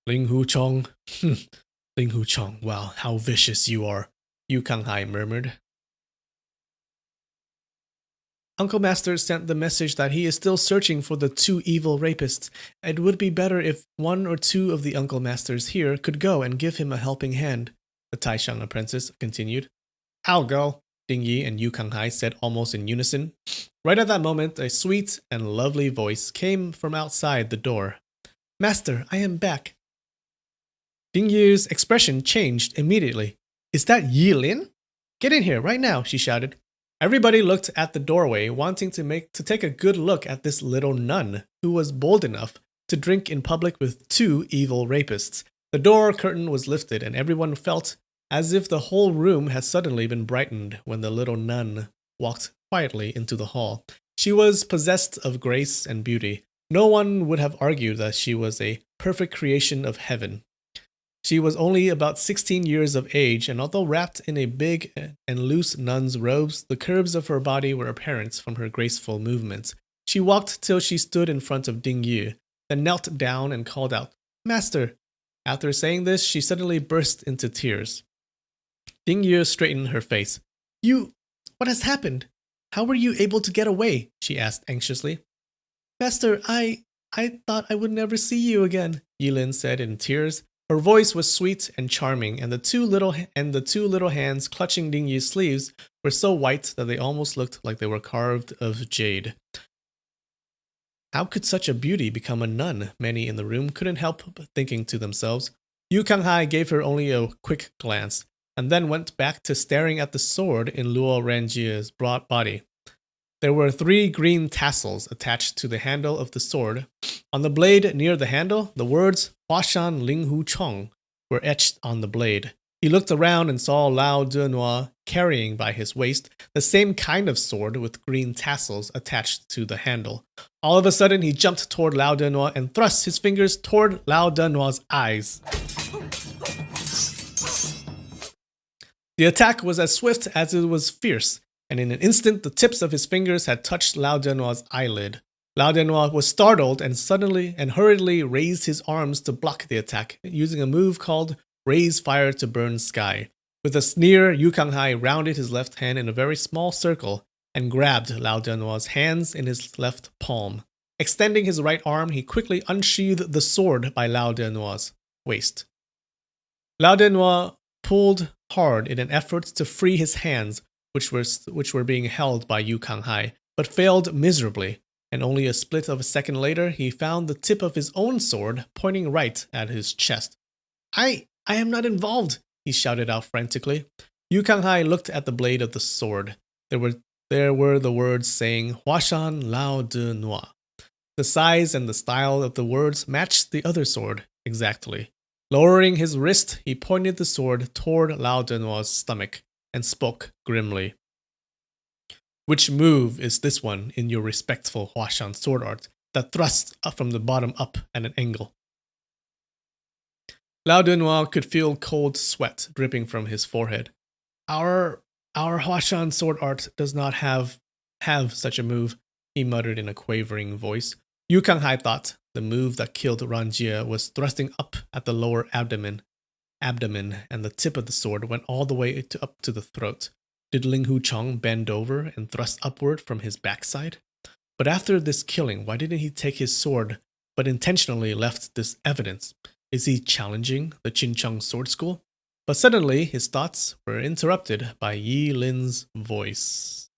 Ling Hu Chong. Ling Hu Chong, wow, how vicious you are, Yu Kanghai murmured. Uncle Master sent the message that he is still searching for the 2 evil rapists. It would be better if 1 or 2 of the Uncle Masters here could go and give him a helping hand, the Taishang apprentice continued. I'll go, Ding Yi and Yu Kanghai said almost in unison. Right at that moment, a sweet and lovely voice came from outside the door. Master, I am back. Ding Yi's expression changed immediately. Is that Yi Lin? Get in here right now, she shouted. Everybody looked at the doorway, wanting to take a good look at this little nun who was bold enough to drink in public with 2 evil rapists. The door curtain was lifted, and everyone felt as if the whole room had suddenly been brightened when the little nun walked quietly into the hall. She was possessed of grace and beauty. No one would have argued that she was a perfect creation of heaven. She was only about 16 years of age, and although wrapped in a big and loose nun's robes, the curves of her body were apparent from her graceful movements. She walked till she stood in front of Ding Yu, then knelt down and called out, "Master!" After saying this, she suddenly burst into tears. Ding Yu straightened her face. What has happened? How were you able to get away? She asked anxiously. Master, I thought I would never see you again, Yilin said in tears. Her voice was sweet and charming, and the two little hands clutching Ding Yu's sleeves were so white that they almost looked like they were carved of jade. How could such a beauty become a nun? Many in the room couldn't help thinking to themselves. Yu Kanghai gave her only a quick glance, and then went back to staring at the sword in Luo Ranjie's broad body. There were 3 green tassels attached to the handle of the sword. On the blade near the handle, the words Huashan Linghu Chong were etched on the blade. He looked around and saw Lao Denoi carrying by his waist the same kind of sword with green tassels attached to the handle. All of a sudden, he jumped toward Lao Denoi and thrust his fingers toward Lao Denoi's eyes. The attack was as swift as it was fierce, and in an instant the tips of his fingers had touched Lao Denoi's eyelid. Lao Denoi was startled and hurriedly raised his arms to block the attack, using a move called Raise Fire to Burn Sky. With a sneer, Yu Kanghai rounded his left hand in a very small circle and grabbed Lao Denoi's hands in his left palm. Extending his right arm, he quickly unsheathed the sword by Lao Denoi's waist. Lao Denoi pulled hard in an effort to free his hands, which were being held by Yu Kanghai, but failed miserably, and only a split of a second later, he found the tip of his own sword pointing right at his chest. I am not involved, he shouted out frantically. Yu Kanghai looked at the blade of the sword. There were the words saying Huashan Lao de Noir. The size and the style of the words matched the other sword exactly. Lowering his wrist, he pointed the sword toward Lao de Noir's stomach and spoke grimly. Which move is this one in your respectful Huashan sword art that thrusts up from the bottom up at an angle? Lao Denoir could feel cold sweat dripping from his forehead. Our Huashan sword art does not have such a move, he muttered in a quavering voice. Yu Kanghai thought the move that killed Ranjie was thrusting up at the lower abdomen, and the tip of the sword went all the way up to the throat. Did Ling Hu Chong bend over and thrust upward from his backside? But after this killing, why didn't he take his sword, but intentionally left this evidence? Is he challenging the Qincheng sword school? But suddenly, his thoughts were interrupted by Yi Lin's voice.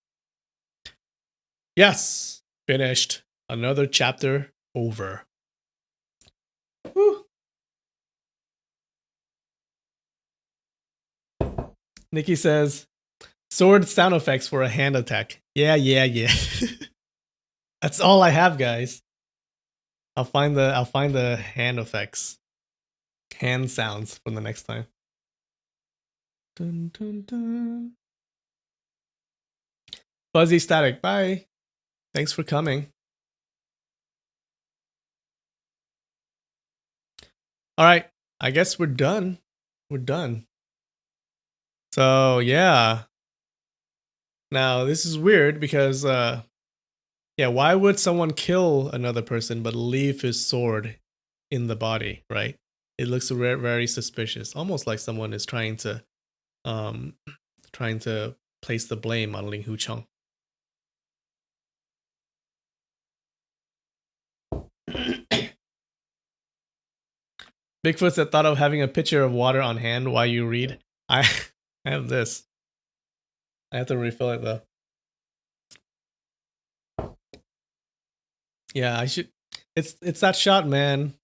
Yes, finished. Another chapter over. Whew. Nikki says, sword sound effects for a hand attack. Yeah. That's all I have, guys. I'll find the hand effects. Hand sounds for the next time. Dun, dun, dun. Fuzzy Static, bye. Thanks for coming. All right, I guess we're done. We're done. So yeah. Now this is weird because why would someone kill another person but leave his sword in the body, right? It looks very suspicious, almost like someone is trying to place the blame on Ling Hu Chong. Bigfoot's that thought of having a pitcher of water on hand while you read. I have this. I have to refill it though. Yeah, I should. It's that shot, man.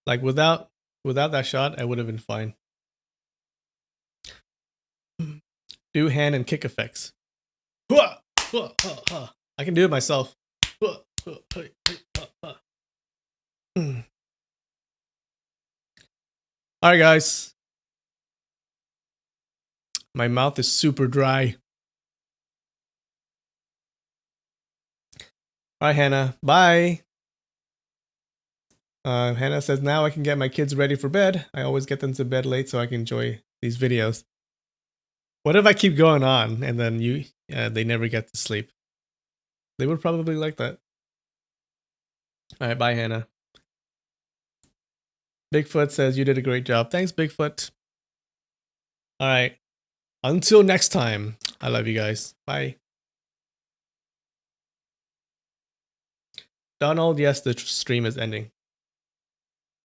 Like without that shot, I would have been fine. Do hand and kick effects. I can do it myself. Alright, guys. My mouth is super dry. Alright, Hannah. Bye. Hannah says, now I can get my kids ready for bed. I always get them to bed late so I can enjoy these videos. What if I keep going on and then they never get to sleep? They would probably like that. All right, bye, Hannah. Bigfoot says, you did a great job. Thanks, Bigfoot. All right. Until next time, I love you guys. Bye. Donald, yes, the stream is ending.